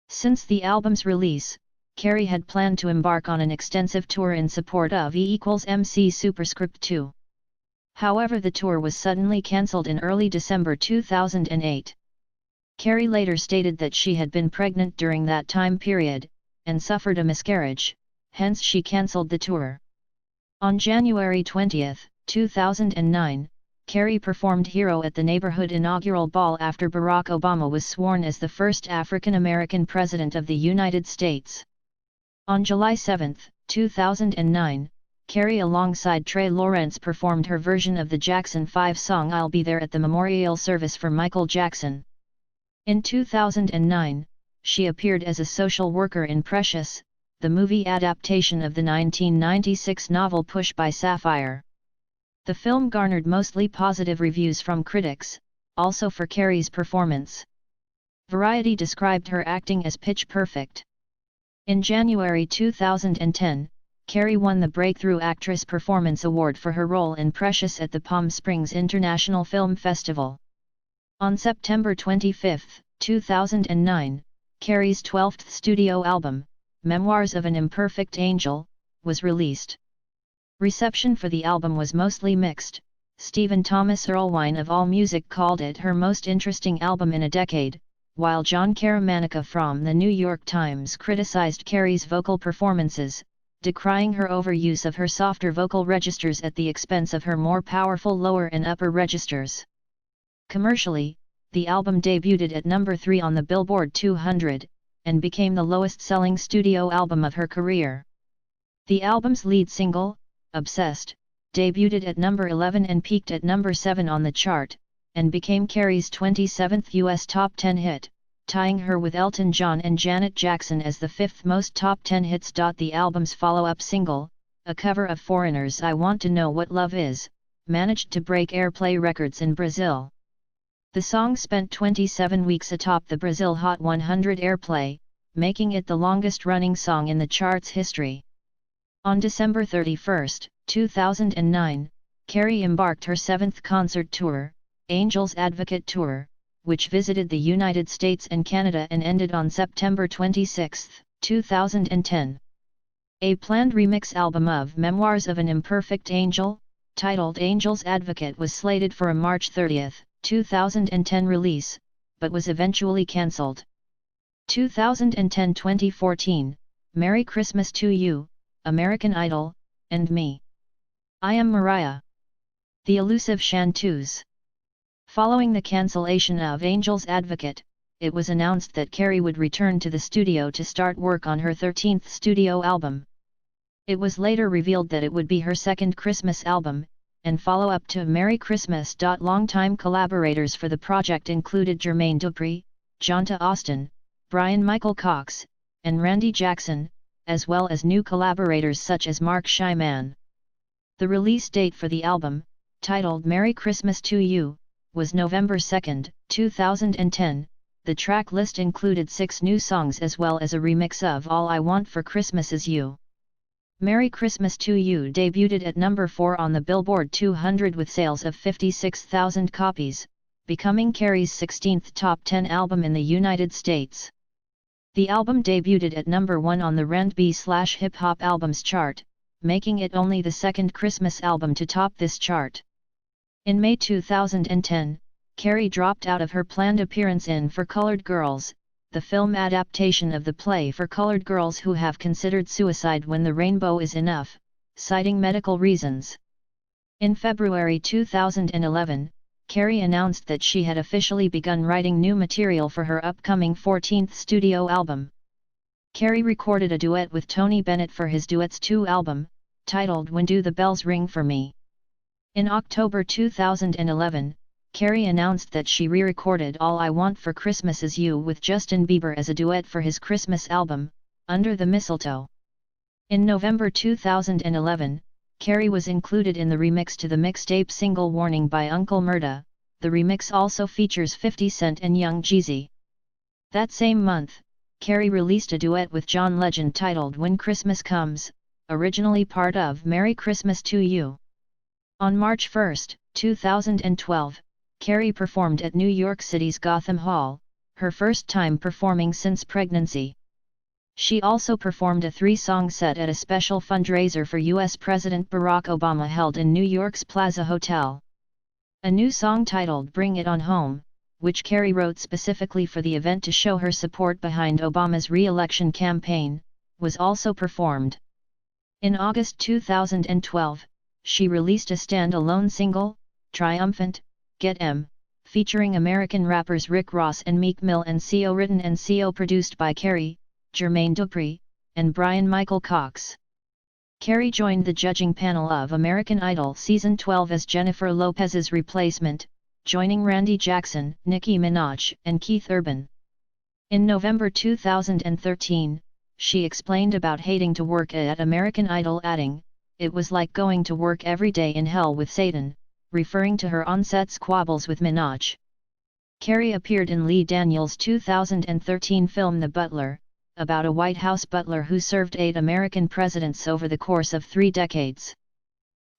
A: Since the album's release, Carey had planned to embark on an extensive tour in support of E=MC Superscript 2. However, the tour was suddenly cancelled in early December 2008. Carey later stated that she had been pregnant during that time period, and suffered a miscarriage, hence she cancelled the tour. On January 20, 2009, Carey performed Hero at the neighborhood inaugural ball after Barack Obama was sworn as the first African American president of the United States. On July 7, 2009, Carey alongside Trey Lawrence performed her version of the Jackson 5 song I'll Be There at the memorial service for Michael Jackson. In 2009, she appeared as a social worker in Precious, the movie adaptation of the 1996 novel Push by Sapphire. The film garnered mostly positive reviews from critics, also for Carey's performance. Variety described her acting as pitch perfect. In January 2010, Carey won the Breakthrough Actress Performance Award for her role in Precious at the Palm Springs International Film Festival. On September 25, 2009, Carey's 12th studio album, Memoirs of an Imperfect Angel, was released. Reception for the album was mostly mixed. Stephen Thomas Erlewine of AllMusic called it her most interesting album in a decade, while John Caramanica from the New York Times criticized Carey's vocal performances, decrying her overuse of her softer vocal registers at the expense of her more powerful lower and upper registers. Commercially, the album debuted at number 3 on the Billboard 200, and became the lowest-selling studio album of her career. The album's lead single, Obsessed, debuted at number 11 and peaked at number 7 on the chart, and became Carey's 27th US top 10 hit, tying her with Elton John and Janet Jackson as the 5th most top 10 hits. The album's follow-up single, a cover of Foreigner's I Want to Know What Love Is, managed to break airplay records in Brazil. The song spent 27 weeks atop the Brazil Hot 100 airplay, making it the longest-running song in the chart's history. On December 31, 2009, Carey embarked her 7th concert tour, Angel's Advocate Tour, which visited the United States and Canada and ended on September 26, 2010. A planned remix album of Memoirs of an Imperfect Angel, titled Angel's Advocate, was slated for a March 30, 2010 release, but was eventually cancelled. 2010-2014, Merry Christmas to You, American Idol, and Me. I Am Mariah. The Elusive Chanteuse. Following the cancellation of Angel's Advocate, it was announced that Carey would return to the studio to start work on her 13th studio album. It was later revealed that it would be her second Christmas album, and follow-up to Merry Christmas. Longtime collaborators for the project included Jermaine Dupri, Jonta Austin, Brian Michael Cox, and Randy Jackson, as well as new collaborators such as Mark Shyman. The release date for the album, titled Merry Christmas to You, was November 2, 2010. The track list included 6 new songs as well as a remix of All I Want for Christmas Is You. Merry Christmas to You debuted at number 4 on the Billboard 200 with sales of 56,000 copies, becoming Carey's 16th top 10 album in the United States. The album debuted at number 1 on the R&B/hip hop albums chart, making it only the second Christmas album to top this chart. In May 2010, Carey dropped out of her planned appearance in For Colored Girls, the film adaptation of the play For Colored Girls Who Have Considered Suicide When the Rainbow Is Enough, citing medical reasons. In February 2011, Carey announced that she had officially begun writing new material for her upcoming 14th studio album. Carey recorded a duet with Tony Bennett for his Duets 2 album, titled When Do the Bells Ring for Me. In October 2011, Carey announced that she re-recorded All I Want for Christmas Is You with Justin Bieber as a duet for his Christmas album, Under the Mistletoe. In November 2011, Carey was included in the remix to the mixtape single Warning by Uncle Murda. The remix also features 50 Cent and Young Jeezy. That same month, Carey released a duet with John Legend titled When Christmas Comes, originally part of Merry Christmas to You. On March 1, 2012, Carey performed at New York City's Gotham Hall, her first time performing since pregnancy. She also performed a 3-song set at a special fundraiser for U.S. President Barack Obama held in New York's Plaza Hotel. A new song titled Bring It On Home, which Carey wrote specifically for the event to show her support behind Obama's re-election campaign, was also performed. In August 2012, she released a stand-alone single, Triumphant, Get M, featuring American rappers Rick Ross and Meek Mill and CO written and CO produced by Carey, Jermaine Dupri, and Brian Michael Cox. Carey joined the judging panel of American Idol Season 12 as Jennifer Lopez's replacement, joining Randy Jackson, Nicki Minaj, and Keith Urban. In November 2013, she explained about hating to work at American Idol, adding, "It was like going to work every day in hell with Satan," referring to her on-set squabbles with Minaj. Carey appeared in Lee Daniels' 2013 film The Butler, about a White House butler who served 8 American presidents over the course of 3 decades.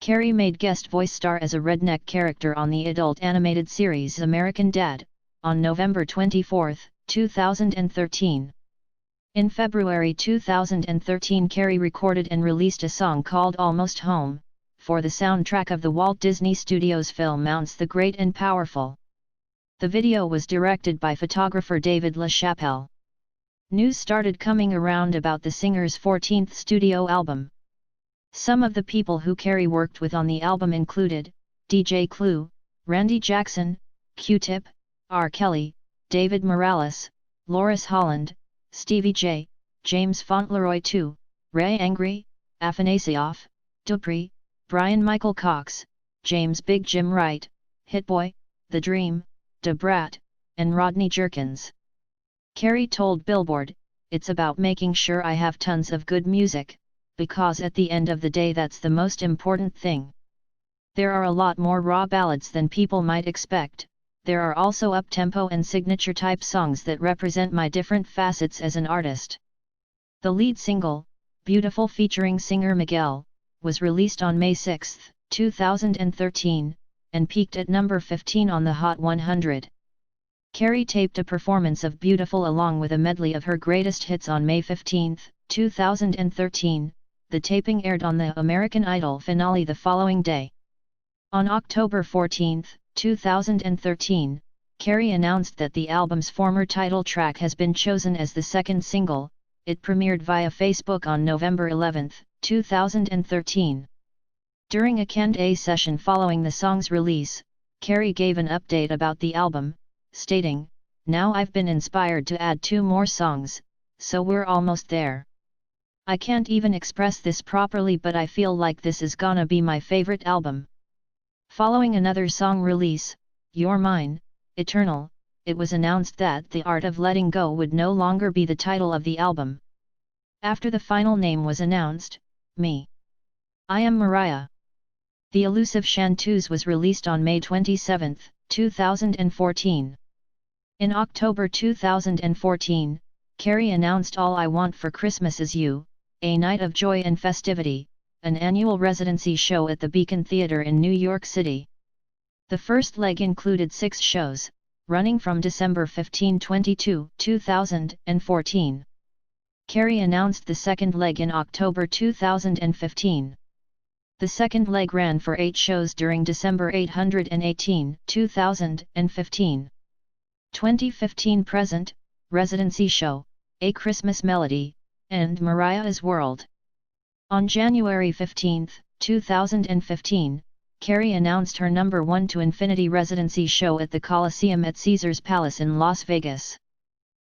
A: Carey made guest voice star as a redneck character on the adult animated series American Dad, on November 24, 2013. In February 2013, Carey recorded and released a song called Almost Home, for the soundtrack of the Walt Disney Studios film Mounts the Great and Powerful. The video was directed by photographer David LaChapelle. News started coming around about the singer's 14th studio album. Some of the people who Carey worked with on the album included DJ Clue, Randy Jackson, Q-Tip, R. Kelly, David Morales, Loris Holland, Stevie J, James Fauntleroy II, Ray Angry, Afanasieff, Dupri, Brian Michael Cox, James Big Jim Wright, Hitboy, The Dream, Da Brat, and Rodney Jerkins. Carey told Billboard, "It's about making sure I have tons of good music, because at the end of the day that's the most important thing. There are a lot more raw ballads than people might expect, there are also up-tempo and signature-type songs that represent my different facets as an artist." The lead single, Beautiful featuring singer Miguel, was released on May 6, 2013, and peaked at number 15 on the Hot 100. Carey taped a performance of Beautiful along with a medley of her greatest hits on May 15, 2013, the taping aired on the American Idol finale the following day. On October 14, 2013, Carey announced that the album's former title track has been chosen as the second single. It premiered via Facebook on November 11, 2013. During a Q&A session following the song's release, Carey gave an update about the album, stating, now I've been inspired to add 2 more songs, so we're almost there. I can't even express this properly, but I feel like this is gonna be my favorite album. Following another song release, You're Mine, Eternal, it was announced that The Art of Letting Go would no longer be the title of the album. After the final name was announced, Me. I Am Mariah. The elusive Chanteuse was released on May 27, 2014. In October 2014, Carey announced All I Want for Christmas Is You, a night of joy and festivity, an annual residency show at the Beacon Theatre in New York City. The first leg included 6 shows, running from December 15, 2014. Carey announced the second leg in October 2015. The second leg ran for 8 shows during December 818, 2015. 2015 present, Residency Show, A Christmas Melody, and Mariah's World. On January 15, 2015, Carey announced her number 1 to Infinity residency show at the Coliseum at Caesars Palace in Las Vegas.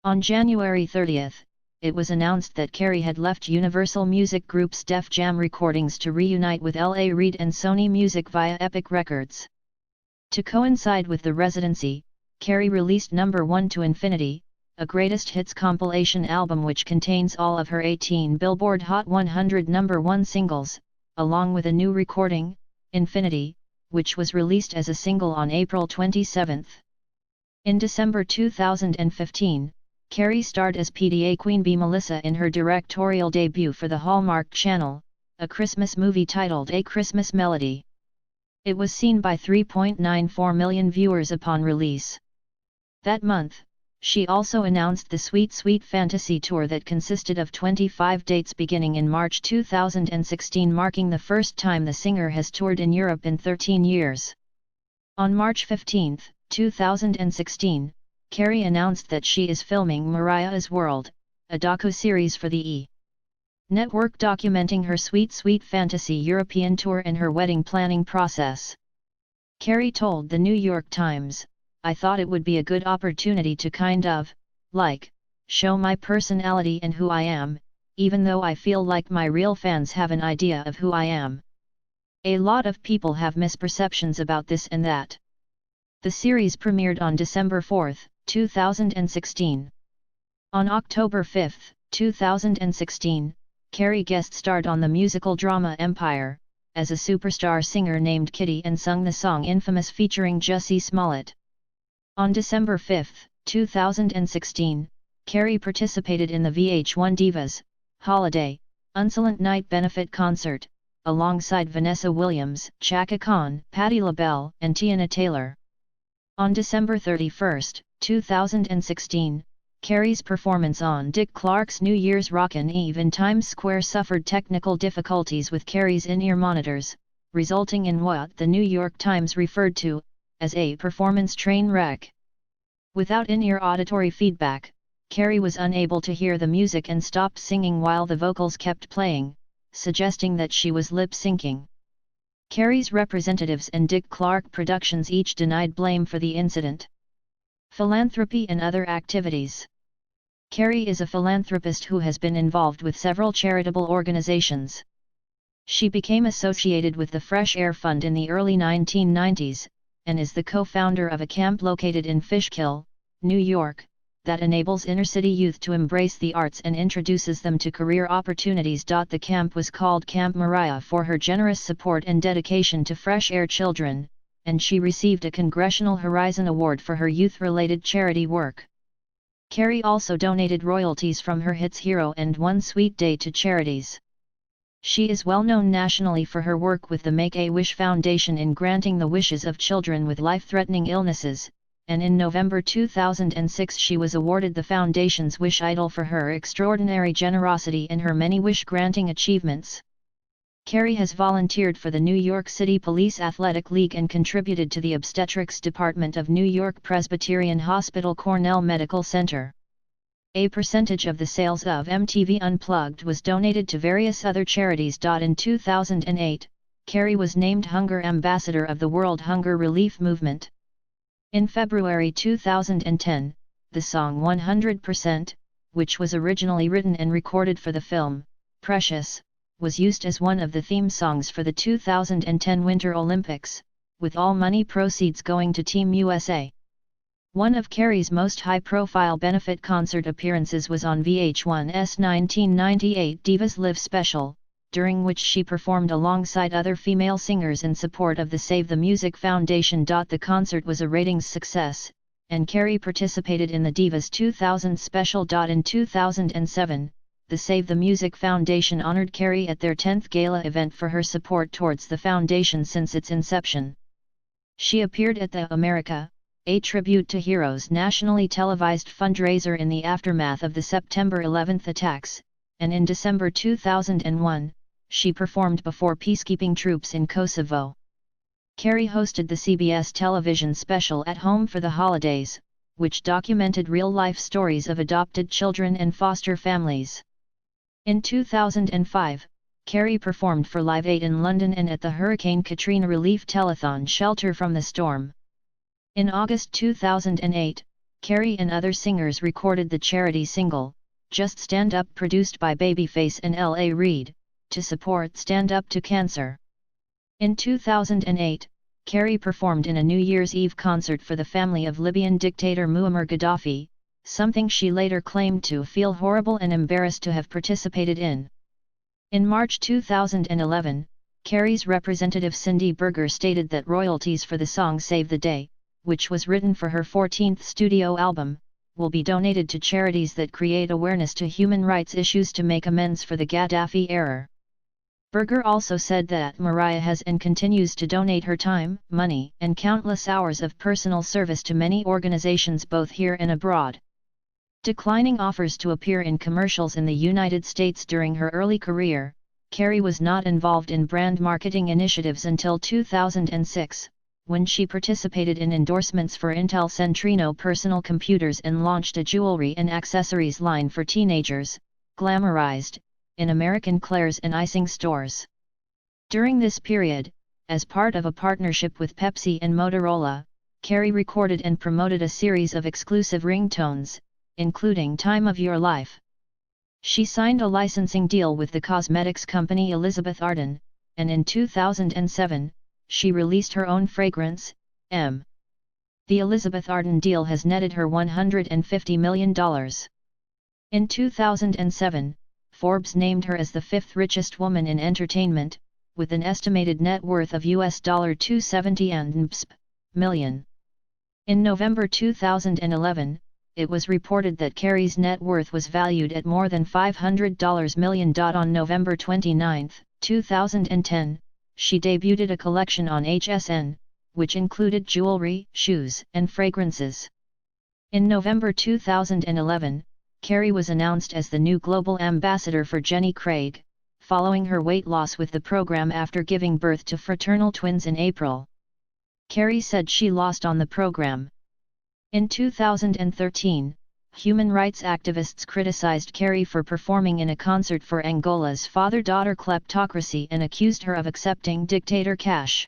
A: On January 30, it was announced that Carey had left Universal Music Group's Def Jam Recordings to reunite with L.A. Reid and Sony Music via Epic Records. To coincide with the residency, Carey released number 1 to Infinity, a greatest hits compilation album which contains all of her 18 Billboard Hot 100 number 1 singles, along with a new recording, Infinity, which was released as a single on April 27. In December 2015, Carey starred as PDA Queen Bee Melissa in her directorial debut for the Hallmark Channel, a Christmas movie titled A Christmas Melody. It was seen by 3.94 million viewers upon release. That month, she also announced the Sweet Sweet Fantasy Tour that consisted of 25 dates beginning in March 2016, marking the first time the singer has toured in Europe in 13 years. On March 15, 2016, Carey announced that she is filming Mariah's World, a docu-series for the E! Network documenting her Sweet Sweet Fantasy European tour and her wedding planning process. Carey told the New York Times, "I thought it would be a good opportunity to kind of, show my personality and who I am, even though I feel like my real fans have an idea of who I am. A lot of people have misperceptions about this and that." The series premiered on December 4, 2016. On October 5, 2016, Carey guest-starred on the musical drama Empire, as a superstar singer named Kitty and sung the song Infamous featuring Jussie Smollett. On December 5, 2016, Carey participated in the VH1 Divas, Holiday, Unsolent Night benefit concert, alongside Vanessa Williams, Chaka Khan, Patti LaBelle, and Tiana Taylor. On December 31, 2016, Carey's performance on Dick Clark's New Year's Rockin' Eve in Times Square suffered technical difficulties with Carey's in-ear monitors, resulting in what the New York Times referred to as a performance train wreck. Without in-ear auditory feedback, Carey was unable to hear the music and stopped singing while the vocals kept playing, suggesting that she was lip-syncing. Carey's representatives and Dick Clark Productions each denied blame for the incident. Philanthropy and other activities. Carey is a philanthropist who has been involved with several charitable organizations. She became associated with the Fresh Air Fund in the early 1990s, and is the co-founder of a camp located in Fishkill, New York, that enables inner-city youth to embrace the arts and introduces them to career opportunities. The camp was called Camp Mariah for her generous support and dedication to fresh air children, and she received a Congressional Horizon Award for her youth-related charity work. Carey also donated royalties from her hits Hero and One Sweet Day to charities. She is well known nationally for her work with the Make-A-Wish Foundation in granting the wishes of children with life-threatening illnesses, and in November 2006 she was awarded the foundation's Wish Idol for her extraordinary generosity and her many wish-granting achievements. Carey has volunteered for the New York City Police Athletic League and contributed to the Obstetrics Department of New York Presbyterian Hospital Cornell Medical Center. A percentage of the sales of MTV Unplugged was donated to various other charities. In 2008, Carey was named Hunger Ambassador of the World Hunger Relief Movement. In February 2010, the song 100%, which was originally written and recorded for the film Precious, was used as one of the theme songs for the 2010 Winter Olympics, with all money proceeds going to Team USA. One of Carey's most high-profile benefit concert appearances was on VH1's 1998 Divas Live special, during which she performed alongside other female singers in support of the Save the Music Foundation. The concert was a ratings success, and Carey participated in the Divas 2000 special. In 2007, the Save the Music Foundation honored Carey at their 10th gala event for her support towards the foundation since its inception. She appeared at the America, a tribute to heroes nationally televised fundraiser in the aftermath of the September 11 attacks, and in December 2001, she performed before peacekeeping troops in Kosovo. Carey hosted the CBS television special At Home for the Holidays, which documented real-life stories of adopted children and foster families. In 2005, Carey performed for Live Aid in London and at the Hurricane Katrina Relief Telethon Shelter from the Storm. In August 2008, Carey and other singers recorded the charity single, Just Stand Up, produced by Babyface and L.A. Reid, to support Stand Up to Cancer. In 2008, Carey performed in a New Year's Eve concert for the family of Libyan dictator Muammar Gaddafi, something she later claimed to feel horrible and embarrassed to have participated in. In March 2011, Carey's representative Cindy Berger stated that royalties for the song Save the Day, which was written for her 14th studio album, will be donated to charities that create awareness to human rights issues to make amends for the Gaddafi error. Berger also said that Mariah has and continues to donate her time, money, and countless hours of personal service to many organizations both here and abroad. Declining offers to appear in commercials in the United States during her early career, Carey was not involved in brand marketing initiatives until 2006, when she participated in endorsements for Intel Centrino personal computers and launched a jewelry and accessories line for teenagers, glamorized, in American Claire's and icing stores. During this period, as part of a partnership with Pepsi and Motorola, Carey recorded and promoted a series of exclusive ringtones, including Time of Your Life. She signed a licensing deal with the cosmetics company Elizabeth Arden, and in 2007, she released her own fragrance, M. The Elizabeth Arden deal has netted her $150 million. In 2007, Forbes named her as the fifth richest woman in entertainment, with an estimated net worth of US $270 million. In November 2011, it was reported that Carey's net worth was valued at more than $500 million. On November 29, 2010, she debuted a collection on HSN, which included jewelry, shoes, and fragrances. In November 2011, Carey was announced as the new global ambassador for Jenny Craig, following her weight loss with the program after giving birth to fraternal twins in April. Carey said she lost on the program. In 2013, human rights activists criticized Carey for performing in a concert for Angola's father-daughter kleptocracy and accused her of accepting dictator cash.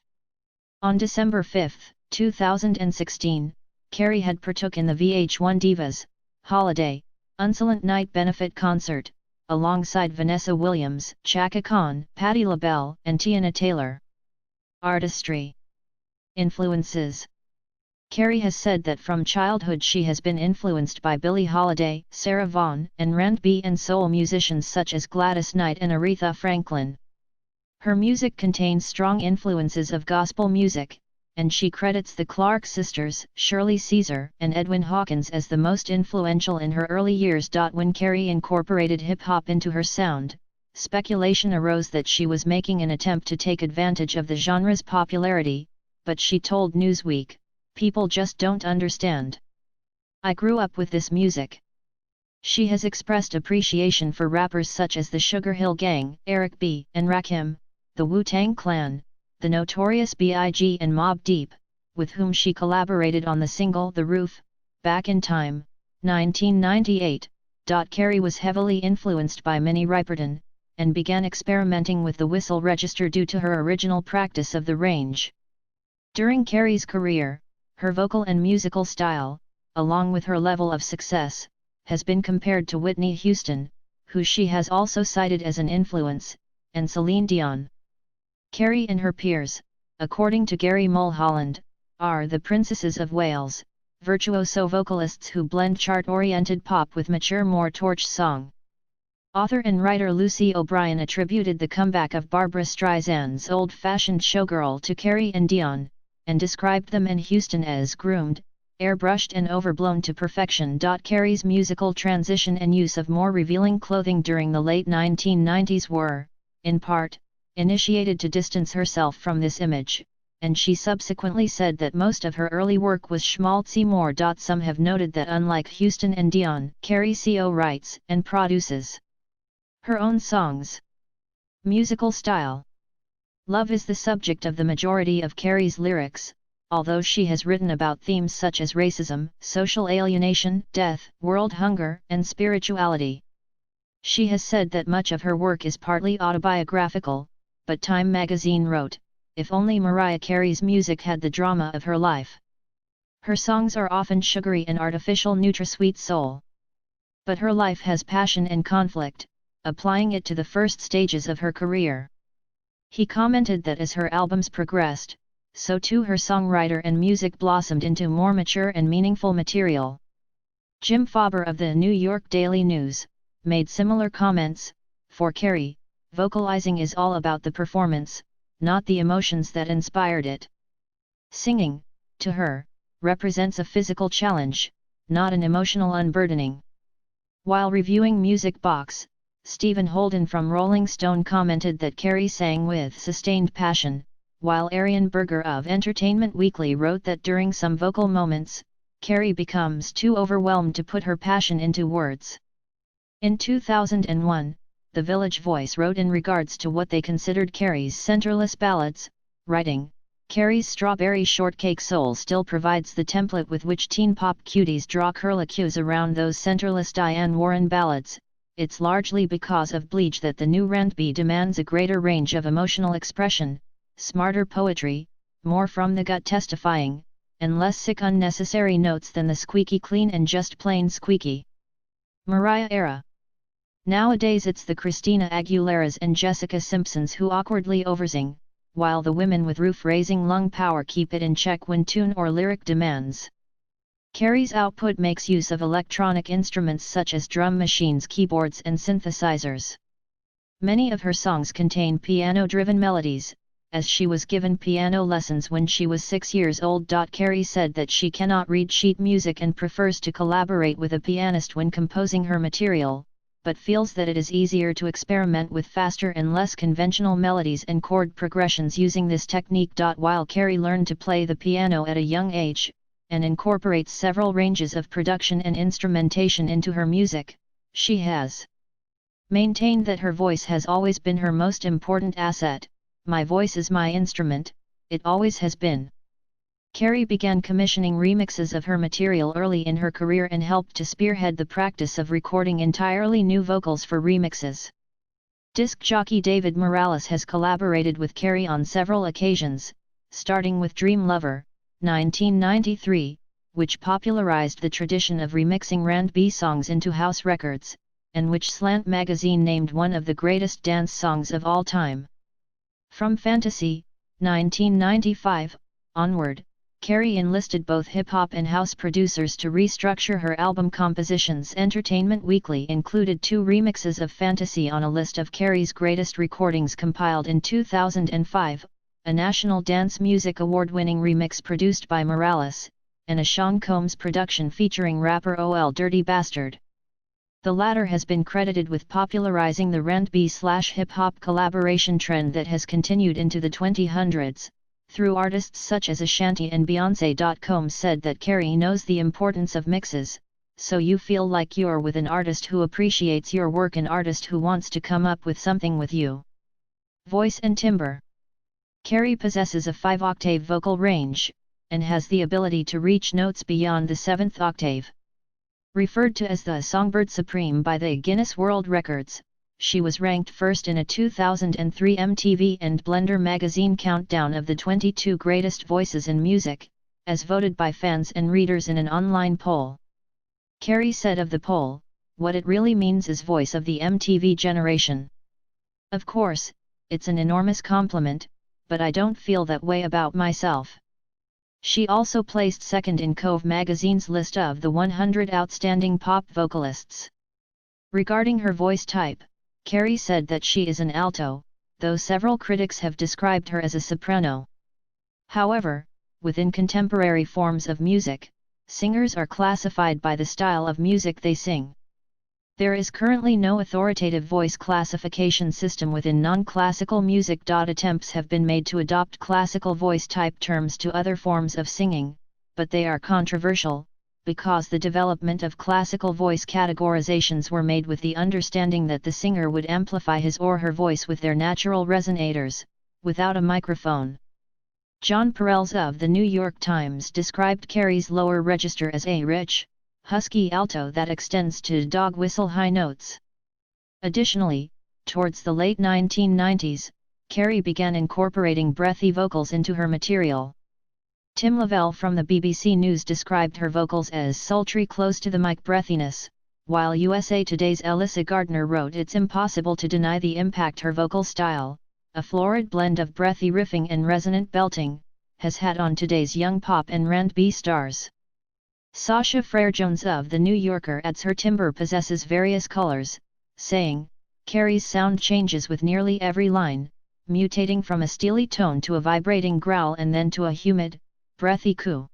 A: On December 5, 2016, Carey had partook in the VH1 Divas Holiday Unsolent Night benefit concert, alongside Vanessa Williams, Chaka Khan, Patti LaBelle, and Tiana Taylor. Artistry. Influences. Carey has said that from childhood she has been influenced by Billie Holiday, Sarah Vaughan, and R&B and soul musicians such as Gladys Knight and Aretha Franklin. Her music contains strong influences of gospel music, and she credits the Clark sisters, Shirley Caesar, and Edwin Hawkins as the most influential in her early years. When Carey incorporated hip-hop into her sound, speculation arose that she was making an attempt to take advantage of the genre's popularity, but she told Newsweek, "People just don't understand. I grew up with this music." She has expressed appreciation for rappers such as the Sugar Hill Gang, Eric B. and Rakim, the Wu-Tang Clan, the Notorious B.I.G. and Mobb Deep, with whom she collaborated on the single The Roof, Back in Time, 1998. Carey was heavily influenced by Minnie Riperton, and began experimenting with the whistle register due to her original practice of the range. During Carey's career, her vocal and musical style, along with her level of success, has been compared to Whitney Houston, who she has also cited as an influence, and Celine Dion. Carey and her peers, according to Gary Mulholland, are the princesses of Wales, virtuoso vocalists who blend chart-oriented pop with mature more torch song. Author and writer Lucy O'Brien attributed the comeback of Barbra Streisand's old-fashioned showgirl to Carey and Dion, and described them and Houston as groomed, airbrushed and overblown to perfection. Carey's musical transition and use of more revealing clothing during the late 1990s were, in part, initiated to distance herself from this image, and she subsequently said that most of her early work was schmaltzy more. Some have noted that unlike Houston and Dion, Carey writes and produces her own songs. Musical style. Love is the subject of the majority of Carey's lyrics, although she has written about themes such as racism, social alienation, death, world hunger, and spirituality. She has said that much of her work is partly autobiographical, but Time magazine wrote, "If only Mariah Carey's music had the drama of her life." Her songs are often sugary and artificial NutraSweet soul. But her life has passion and conflict, applying it to the first stages of her career. He commented that as her albums progressed, so too her songwriter and music blossomed into more mature and meaningful material. Jim Faber of the New York Daily News made similar comments. For Carey, vocalizing is all about the performance, not the emotions that inspired it. Singing, to her, represents a physical challenge, not an emotional unburdening. While reviewing Music Box, Stephen Holden from Rolling Stone commented that Carey sang with sustained passion, while Arian Berger of Entertainment Weekly wrote that during some vocal moments, Carey becomes too overwhelmed to put her passion into words. In 2001, The Village Voice wrote in regards to what they considered Carey's centerless ballads, writing, "Carey's Strawberry Shortcake Soul still provides the template with which teen pop cuties draw curlicues around those centerless Diane Warren ballads. It's largely because of Bleach that the new R&B demands a greater range of emotional expression, smarter poetry, more from the gut testifying, and less sick unnecessary notes than the squeaky clean and just plain squeaky." Mariah era. Nowadays it's the Christina Aguileras and Jessica Simpsons who awkwardly oversing, while the women with roof-raising lung power keep it in check when tune or lyric demands. Carey's output makes use of electronic instruments such as drum machines, keyboards and synthesizers. Many of her songs contain piano-driven melodies, as she was given piano lessons when she was 6 years old. Carey said that she cannot read sheet music and prefers to collaborate with a pianist when composing her material, but feels that it is easier to experiment with faster and less conventional melodies and chord progressions using this technique. While Carey learned to play the piano at a young age, and incorporates several ranges of production and instrumentation into her music, she has maintained that her voice has always been her most important asset. "My voice is my instrument, it always has been." Carey began commissioning remixes of her material early in her career and helped to spearhead the practice of recording entirely new vocals for remixes. Disc jockey David Morales has collaborated with Carey on several occasions, starting with Dream Lover, 1993, which popularized the tradition of remixing R&B songs into house records, and which Slant magazine named one of the greatest dance songs of all time. From Fantasy, 1995, onward, Carey enlisted both hip-hop and house producers to restructure her album compositions. Entertainment Weekly included 2 remixes of Fantasy on a list of Carey's greatest recordings compiled in 2005, a National Dance Music Award-winning remix produced by Morales, and a Sean Combs production featuring rapper OL Dirty Bastard. The latter has been credited with popularizing the R&B/hip-hop collaboration trend that has continued into the 2000s, through artists such as Ashanti and Beyoncé. Combs said that Carey knows the importance of mixes, so you feel like you're with an artist who appreciates your work, an artist who wants to come up with something with you. Voice and timbre. Carey possesses a 5-octave vocal range, and has the ability to reach notes beyond the 7th octave. Referred to as the Songbird Supreme by the Guinness World Records, she was ranked first in a 2003 MTV and Blender magazine countdown of the 22 greatest voices in music, as voted by fans and readers in an online poll. Carey said of the poll, "What it really means is voice of the MTV generation. Of course, it's an enormous compliment, but I don't feel that way about myself." She also placed second in Cove magazine's list of the 100 outstanding pop vocalists. Regarding her voice type, Carey said that she is an alto, though several critics have described her as a soprano. However, within contemporary forms of music, singers are classified by the style of music they sing. There is currently no authoritative voice classification system within non-classical music. Attempts have been made to adopt classical voice type terms to other forms of singing, but they are controversial, because the development of classical voice categorizations were made with the understanding that the singer would amplify his or her voice with their natural resonators, without a microphone. John Perels of The New York Times described Carey's lower register as a rich, husky alto that extends to dog whistle high notes. Additionally, towards the late 1990s, Carey began incorporating breathy vocals into her material. Tim Lavelle from the BBC News described her vocals as sultry, close to the mic breathiness, while USA Today's Alyssa Gardner wrote it's impossible to deny the impact her vocal style, a florid blend of breathy riffing and resonant belting, has had on today's young pop and R&B stars. Sasha Frere-Jones of The New Yorker adds her timbre possesses various colors, saying, "Carey's sound changes with nearly every line, mutating from a steely tone to a vibrating growl and then to a humid, breathy coo."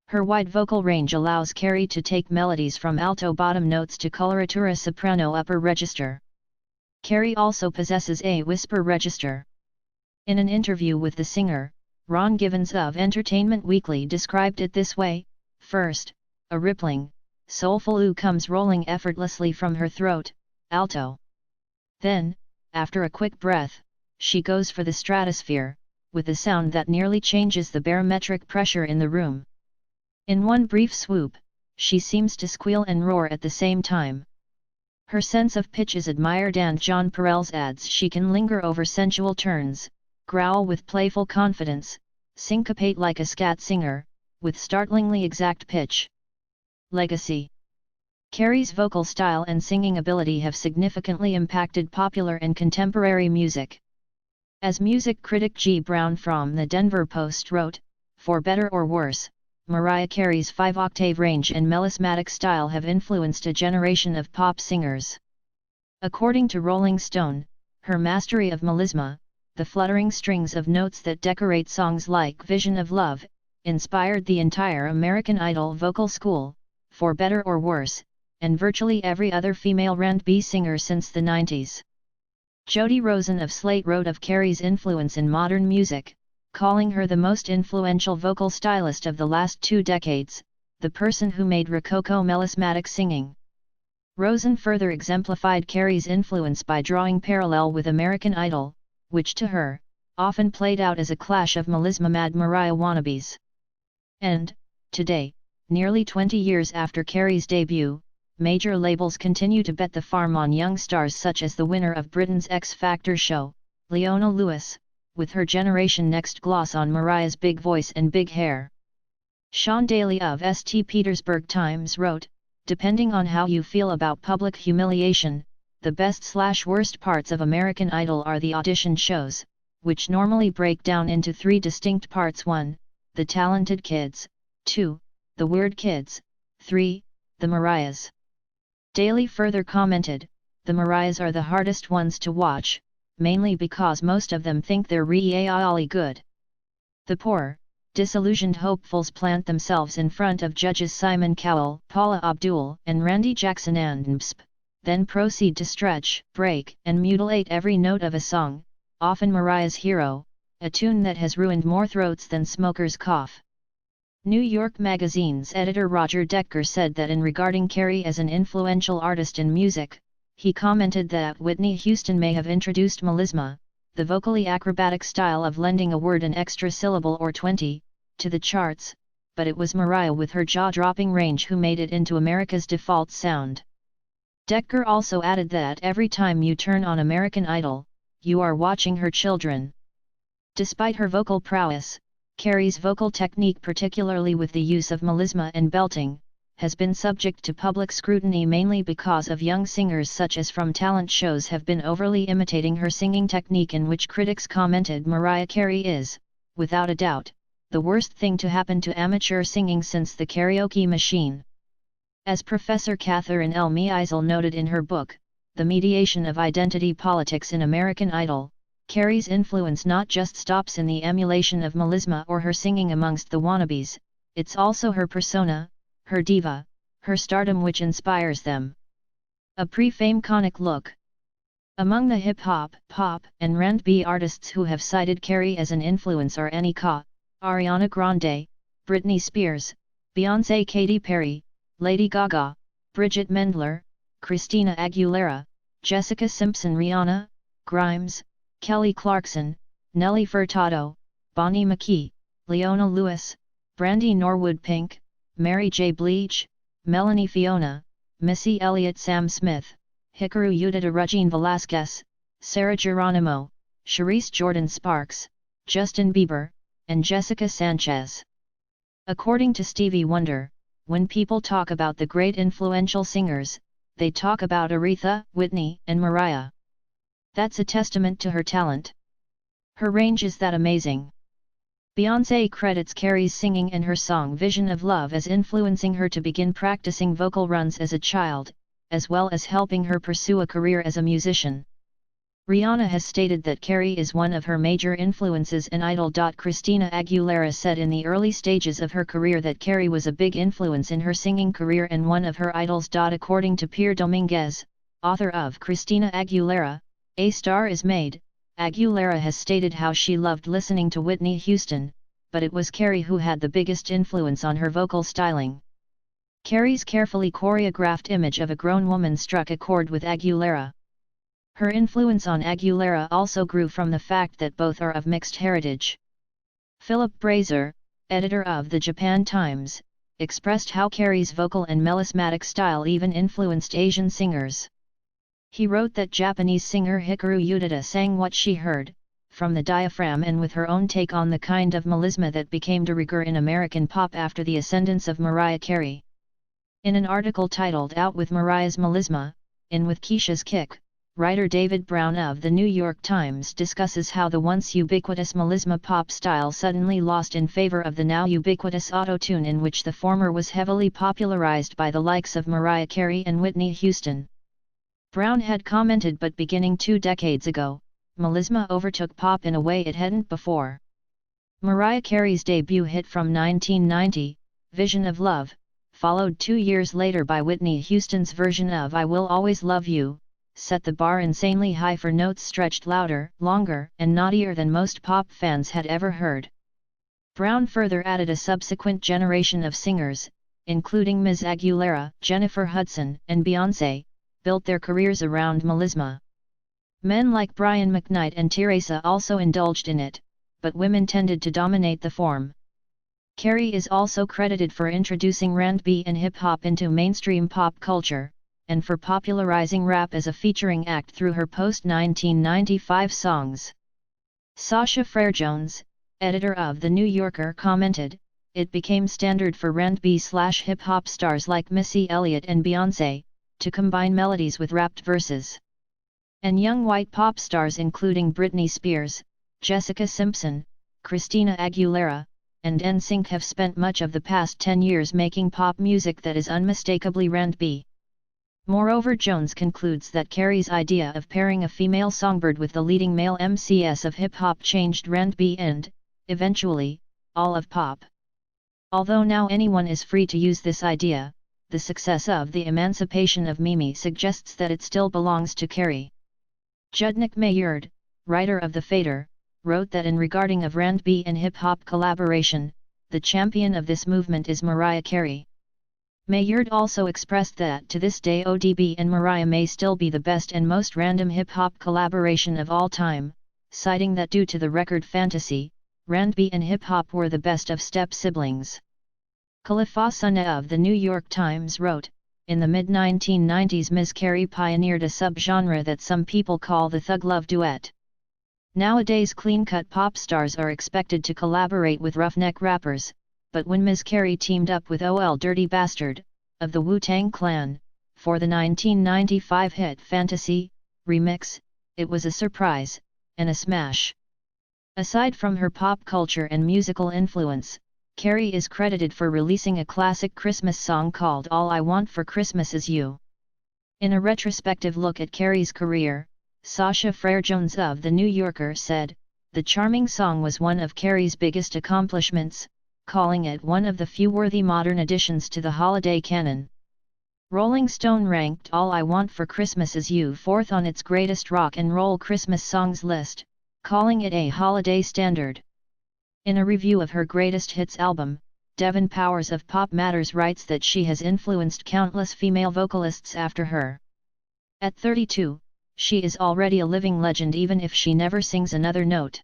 A: Her wide vocal range allows Carey to take melodies from alto bottom notes to coloratura soprano upper register. Carey also possesses a whisper register. In an interview with the singer, Ron Givens of Entertainment Weekly described it this way: "First, a rippling, soulful oo comes rolling effortlessly from her throat, alto. Then, after a quick breath, she goes for the stratosphere, with a sound that nearly changes the barometric pressure in the room. In one brief swoop, she seems to squeal and roar at the same time. Her sense of pitch is admired," and John Perels adds she can linger over sensual turns, growl with playful confidence, syncopate like a scat singer, with startlingly exact pitch. Legacy. Carey's vocal style and singing ability have significantly impacted popular and contemporary music. As music critic G. Brown from the Denver Post wrote, "For better or worse, Mariah Carey's 5-octave range and melismatic style have influenced a generation of pop singers." According to Rolling Stone, her mastery of melisma, the fluttering strings of notes that decorate songs like Vision of Love, inspired the entire American Idol vocal school, For Better or Worse, and virtually every other female R&B singer since the 90s. Jody Rosen of Slate wrote of Carey's influence in modern music, calling her the most influential vocal stylist of the last 2 decades, the person who made Rococo melismatic singing. Rosen further exemplified Carey's influence by drawing parallel with American Idol, which to her, often played out as a clash of melisma-mad Mariah wannabes. And, today, nearly 20 years after Carey's debut, major labels continue to bet the farm on young stars such as the winner of Britain's X Factor show, Leona Lewis, with her Generation Next gloss on Mariah's big voice and big hair. Sean Daly of St. Petersburg Times wrote, "Depending on how you feel about public humiliation, the best/worst parts of American Idol are the audition shows, which normally break down into 3 distinct parts: 1, the talented kids, 2, the weird kids, 3, the Mariahs." Daly further commented, "The Mariahs are the hardest ones to watch, mainly because most of them think they're really good. The poor, disillusioned hopefuls plant themselves in front of judges Simon Cowell, Paula Abdul, and Randy Jackson and MSP, then proceed to stretch, break, and mutilate every note of a song, often Mariah's Hero, a tune that has ruined more throats than smokers cough." New York Magazine's editor Roger Decker said that in regarding Carey as an influential artist in music, he commented that Whitney Houston may have introduced melisma, the vocally acrobatic style of lending a word an extra syllable or 20, to the charts, but it was Mariah with her jaw-dropping range who made it into America's default sound. Decker also added that every time you turn on American Idol, you are watching her children. Despite her vocal prowess, Carey's vocal technique, particularly with the use of melisma and belting, has been subject to public scrutiny mainly because of young singers such as from talent shows have been overly imitating her singing technique, in which critics commented Mariah Carey is, without a doubt, the worst thing to happen to amateur singing since the karaoke machine. As Professor Catherine L. Meisel noted in her book, The Mediation of Identity Politics in American Idol, Carey's influence not just stops in the emulation of melisma or her singing amongst the wannabes, it's also her persona, her diva, her stardom which inspires them. A pre-fame conic look. Among the hip-hop, pop, and R&B artists who have cited Carey as an influence are Annie Ka, Ariana Grande, Britney Spears, Beyoncé, Katy Perry, Lady Gaga, Bridget Mendler, Christina Aguilera, Jessica Simpson, Rihanna, Grimes, Kelly Clarkson, Nelly Furtado, Bonnie McKee, Leona Lewis, Brandy Norwood Pink, Mary J. Blige, Melanie Fiona, Missy Elliott, Sam Smith, Hikaru Utada, Regine Velasquez, Sarah Geronimo, Charisse Jordan Sparks, Justin Bieber, and Jessica Sanchez. According to Stevie Wonder, when people talk about the great influential singers, they talk about Aretha, Whitney, and Mariah. That's a testament to her talent. Her range is that amazing. Beyoncé credits Carey's singing and her song Vision of Love as influencing her to begin practicing vocal runs as a child, as well as helping her pursue a career as a musician. Rihanna has stated that Carey is one of her major influences in Idol. Christina Aguilera said in the early stages of her career that Carey was a big influence in her singing career and one of her idols. According to Pierre Dominguez, author of Christina Aguilera, A Star Is Made, Aguilera has stated how she loved listening to Whitney Houston, but it was Carey who had the biggest influence on her vocal styling. Carey's carefully choreographed image of a grown woman struck a chord with Aguilera. Her influence on Aguilera also grew from the fact that both are of mixed heritage. Philip Brazier, editor of the Japan Times, expressed how Carey's vocal and melismatic style even influenced Asian singers. He wrote that Japanese singer Hikaru Utada sang what she heard, from the diaphragm and with her own take on the kind of melisma that became de rigueur in American pop after the ascendance of Mariah Carey. In an article titled Out with Mariah's Melisma, In with Keisha's Kick, writer David Brown of the New York Times discusses how the once ubiquitous melisma pop style suddenly lost in favor of the now ubiquitous auto-tune, in which the former was heavily popularized by the likes of Mariah Carey and Whitney Houston. Brown had commented, but beginning 2 decades ago, melisma overtook pop in a way it hadn't before. Mariah Carey's debut hit from 1990, Vision of Love, followed 2 years later by Whitney Houston's version of I Will Always Love You, set the bar insanely high for notes stretched louder, longer, and naughtier than most pop fans had ever heard. Brown further added a subsequent generation of singers, including Ms. Aguilera, Jennifer Hudson, and Beyoncé, built their careers around melisma. Men like Brian McKnight and Teresa also indulged in it, but women tended to dominate the form. Carey is also credited for introducing R&B and hip-hop into mainstream pop culture, and for popularizing rap as a featuring act through her post-1995 songs. Sasha Frere-Jones, editor of The New Yorker, commented, "It became standard for R&B/hip-hop stars like Missy Elliott and Beyoncé to combine melodies with rapped verses. And young white pop stars including Britney Spears, Jessica Simpson, Christina Aguilera, and NSYNC have spent much of the past 10 years making pop music that is unmistakably R&B." Moreover, Jones concludes that Carey's idea of pairing a female songbird with the leading male MCs of hip-hop changed R&B and, eventually, all of pop. Although now anyone is free to use this idea, the success of the emancipation of Mimi suggests that it still belongs to Carey. Judnik Mayerd, writer of The Fader, wrote that in regarding of R&B and hip-hop collaboration, the champion of this movement is Mariah Carey. Mayerd also expressed that to this day ODB and Mariah may still be the best and most random hip-hop collaboration of all time, citing that due to the record Fantasy, R&B and hip-hop were the best of step-siblings. Khalifa Sunna of the New York Times wrote, "In the mid-1990s Ms. Carey pioneered a subgenre that some people call the thug love duet. Nowadays clean-cut pop stars are expected to collaborate with roughneck rappers, but when Ms. Carey teamed up with OL Dirty Bastard, of the Wu-Tang Clan, for the 1995 hit Fantasy remix, it was a surprise, and a smash. Aside from her pop culture and musical influence, Carey is credited for releasing a classic Christmas song called All I Want for Christmas Is You. In a retrospective look at Carey's career, Sasha Frere-Jones of The New Yorker said, "The charming song was one of Carey's biggest accomplishments, calling it one of the few worthy modern additions to the holiday canon." Rolling Stone ranked All I Want for Christmas Is You fourth on its greatest rock and roll Christmas songs list, calling it a holiday standard. In a review of her greatest hits album, Devon Powers of Pop Matters writes that she has influenced countless female vocalists after her. At 32, she is already a living legend even if she never sings another note.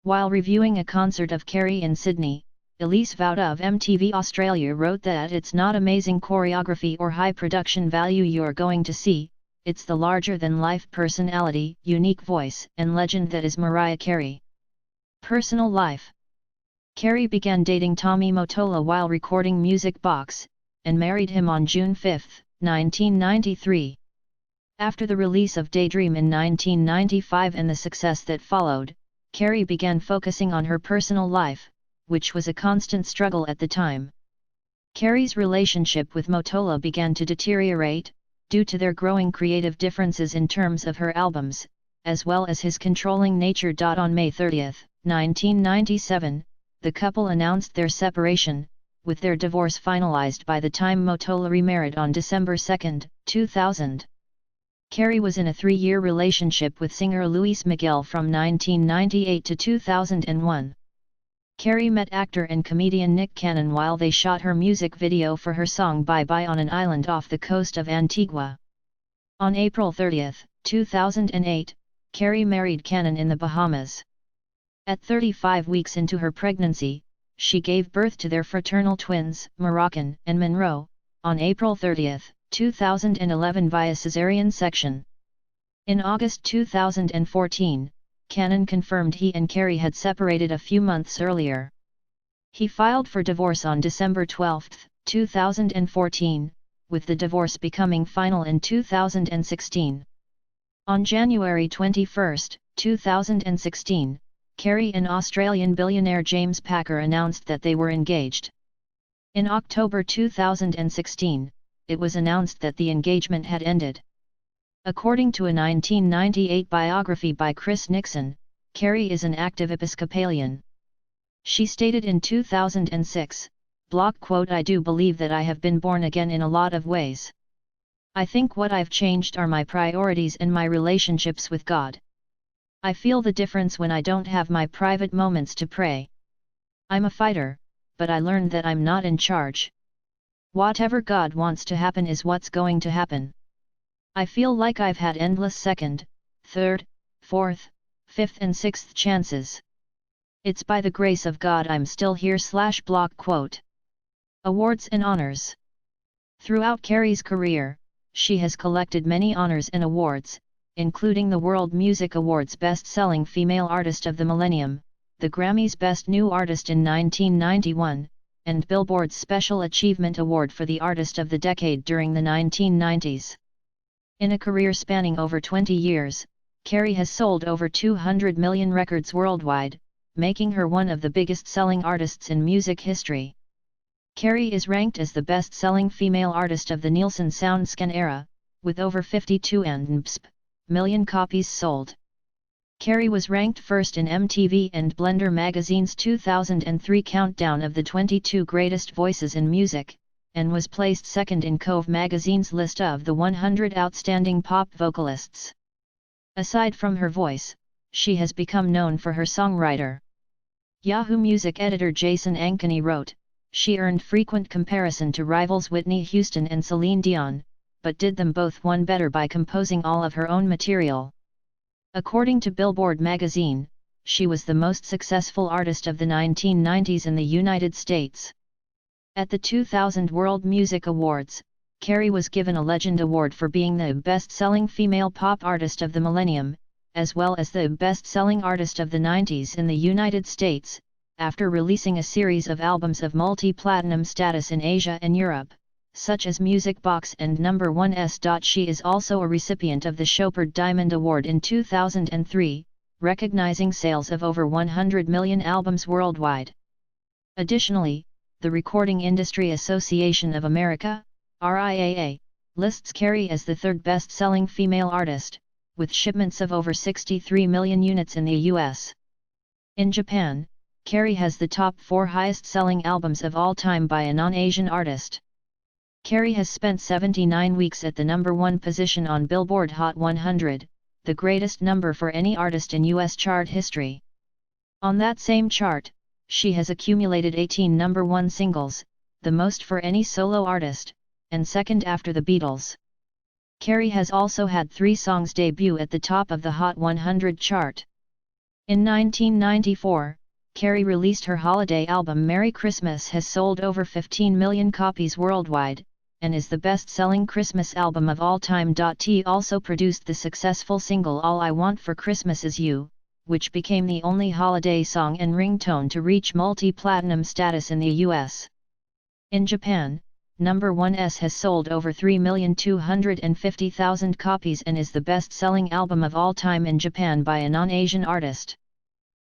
A: While reviewing a concert of Carey in Sydney, Elise Vout of MTV Australia wrote that it's not amazing choreography or high production value you're going to see, it's the larger-than-life personality, unique voice, and legend that is Mariah Carey. Personal life. Carey began dating Tommy Mottola while recording Music Box, and married him on June 5, 1993. After the release of Daydream in 1995 and the success that followed, Carey began focusing on her personal life, which was a constant struggle at the time. Carey's relationship with Mottola began to deteriorate, due to their growing creative differences in terms of her albums, as well as his controlling nature. On May 30, 1997, the couple announced their separation, with their divorce finalized by the time Mottola remarried on December 2, 2000. Carey was in a 3-year relationship with singer Luis Miguel from 1998 to 2001. Carey met actor and comedian Nick Cannon while they shot her music video for her song Bye Bye on an island off the coast of Antigua. On April 30, 2008, Carey married Cannon in the Bahamas. At 35 weeks into her pregnancy, she gave birth to their fraternal twins, Moroccan and Monroe, on April 30, 2011 via caesarean section. In August 2014, Cannon confirmed he and Carey had separated a few months earlier. He filed for divorce on December 12, 2014, with the divorce becoming final in 2016. On January 21, 2016, Carey and Australian billionaire James Packer announced that they were engaged. In October 2016, it was announced that the engagement had ended. According to a 1998 biography by Chris Nixon, Carey is an active Episcopalian. She stated in 2006, blog quote, "I do believe that I have been born again in a lot of ways. I think what I've changed are my priorities and my relationships with God. I feel the difference when I don't have my private moments to pray. I'm a fighter, but I learned that I'm not in charge. Whatever God wants to happen is what's going to happen. I feel like I've had endless second, third, fourth, fifth and sixth chances. It's by the grace of God I'm still here." Block quote. Awards and honors. Throughout Carey's career, she has collected many honors and awards, including the World Music Awards Best-Selling Female Artist of the Millennium, the Grammys Best New Artist in 1991, and Billboard's Special Achievement Award for the Artist of the Decade during the 1990s. In a career spanning over 20 years, Carey has sold over 200 million records worldwide, making her one of the biggest-selling artists in music history. Carey is ranked as the best-selling female artist of the Nielsen SoundScan era, with over 52.5 million copies sold. Carey was ranked first in MTV and Blender magazine's 2003 countdown of the 22 greatest voices in music, and was placed second in Cove magazine's list of the 100 outstanding pop vocalists. Aside from her voice, she has become known for her songwriter. Yahoo Music editor Jason Ankeny wrote, "She earned frequent comparison to rivals Whitney Houston and Celine Dion, but did them both one better by composing all of her own material." According to Billboard magazine, she was the most successful artist of the 1990s in the United States. At the 2000 World Music Awards, Carey was given a Legend Award for being the best-selling female pop artist of the millennium, as well as the best-selling artist of the 90s in the United States, after releasing a series of albums of multi-platinum status in Asia and Europe, such as Music Box and Number 1's. She is also a recipient of the Chopard Diamond Award in 2003, recognizing sales of over 100 million albums worldwide. Additionally, the Recording Industry Association of America, RIAA, lists Carey as the third best-selling female artist, with shipments of over 63 million units in the US. In Japan, Carey has the top 4 highest-selling albums of all time by a non-Asian artist. Carey has spent 79 weeks at the number 1 position on Billboard Hot 100, the greatest number for any artist in US chart history. On that same chart, she has accumulated 18 number 1 singles, the most for any solo artist, and second after the Beatles. Carey has also had 3 songs debut at the top of the Hot 100 chart. In 1994, Carey released her holiday album Merry Christmas has sold over 15 million copies worldwide, and is the best-selling Christmas album of all time. T also produced the successful single All I Want for Christmas Is You, which became the only holiday song and ringtone to reach multi-platinum status in the US. In Japan, Number 1's has sold over 3,250,000 copies and is the best-selling album of all time in Japan by a non-Asian artist.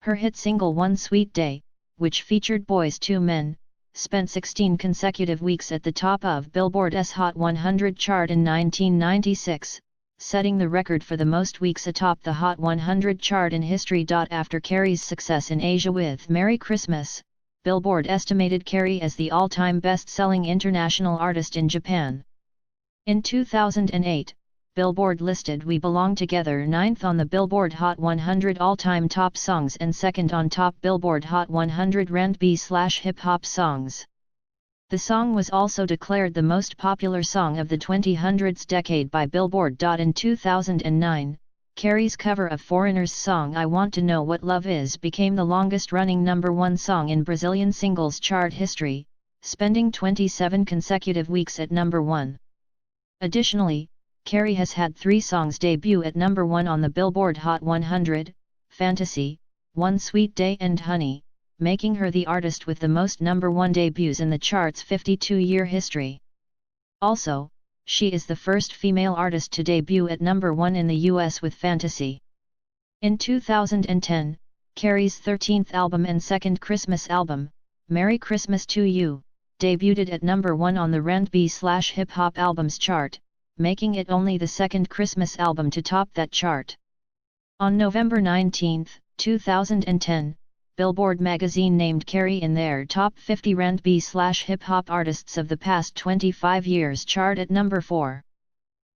A: Her hit single One Sweet Day, which featured Boyz II Men, spent 16 consecutive weeks at the top of Billboard's Hot 100 chart in 1996, setting the record for the most weeks atop the Hot 100 chart in history. After Carey's success in Asia with Merry Christmas, Billboard estimated Carey as the all-time best-selling international artist in Japan. In 2008, Billboard listed We Belong Together 9th on the Billboard Hot 100 all-time top songs and second on top Billboard Hot 100 R&B/hip hop songs. The song was also declared the most popular song of the 2000s decade by Billboard. In 2009, Carey's cover of Foreigner's song I Want to Know What Love Is became the longest-running number 1 song in Brazilian singles chart history, spending 27 consecutive weeks at number 1. Additionally, Carey has had 3 songs debut at number 1 on the Billboard Hot 100, Fantasy, One Sweet Day and Honey, making her the artist with the most number 1 debuts in the chart's 52-year history. Also, she is the first female artist to debut at number 1 in the US with Fantasy. In 2010, Carey's 13th album and second Christmas album, Merry Christmas to You, debuted at number 1 on the R&B/hip hop albums chart, making it only the second Christmas album to top that chart. On November 19, 2010, Billboard magazine named Carey in their top 50 R&B/hip hop artists of the past 25 years chart at number 4.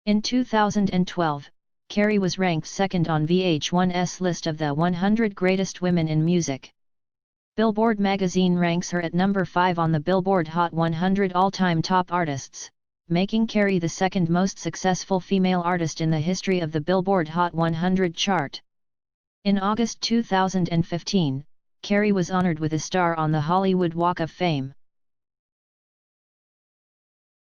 A: In 2012, Carey was ranked second on VH1's list of the 100 greatest women in music. Billboard magazine ranks her at number 5 on the Billboard Hot 100 all-time top artists, making Carey the second most successful female artist in the history of the Billboard Hot 100 chart. In August 2015, Carey was honored with a star on the Hollywood Walk of Fame.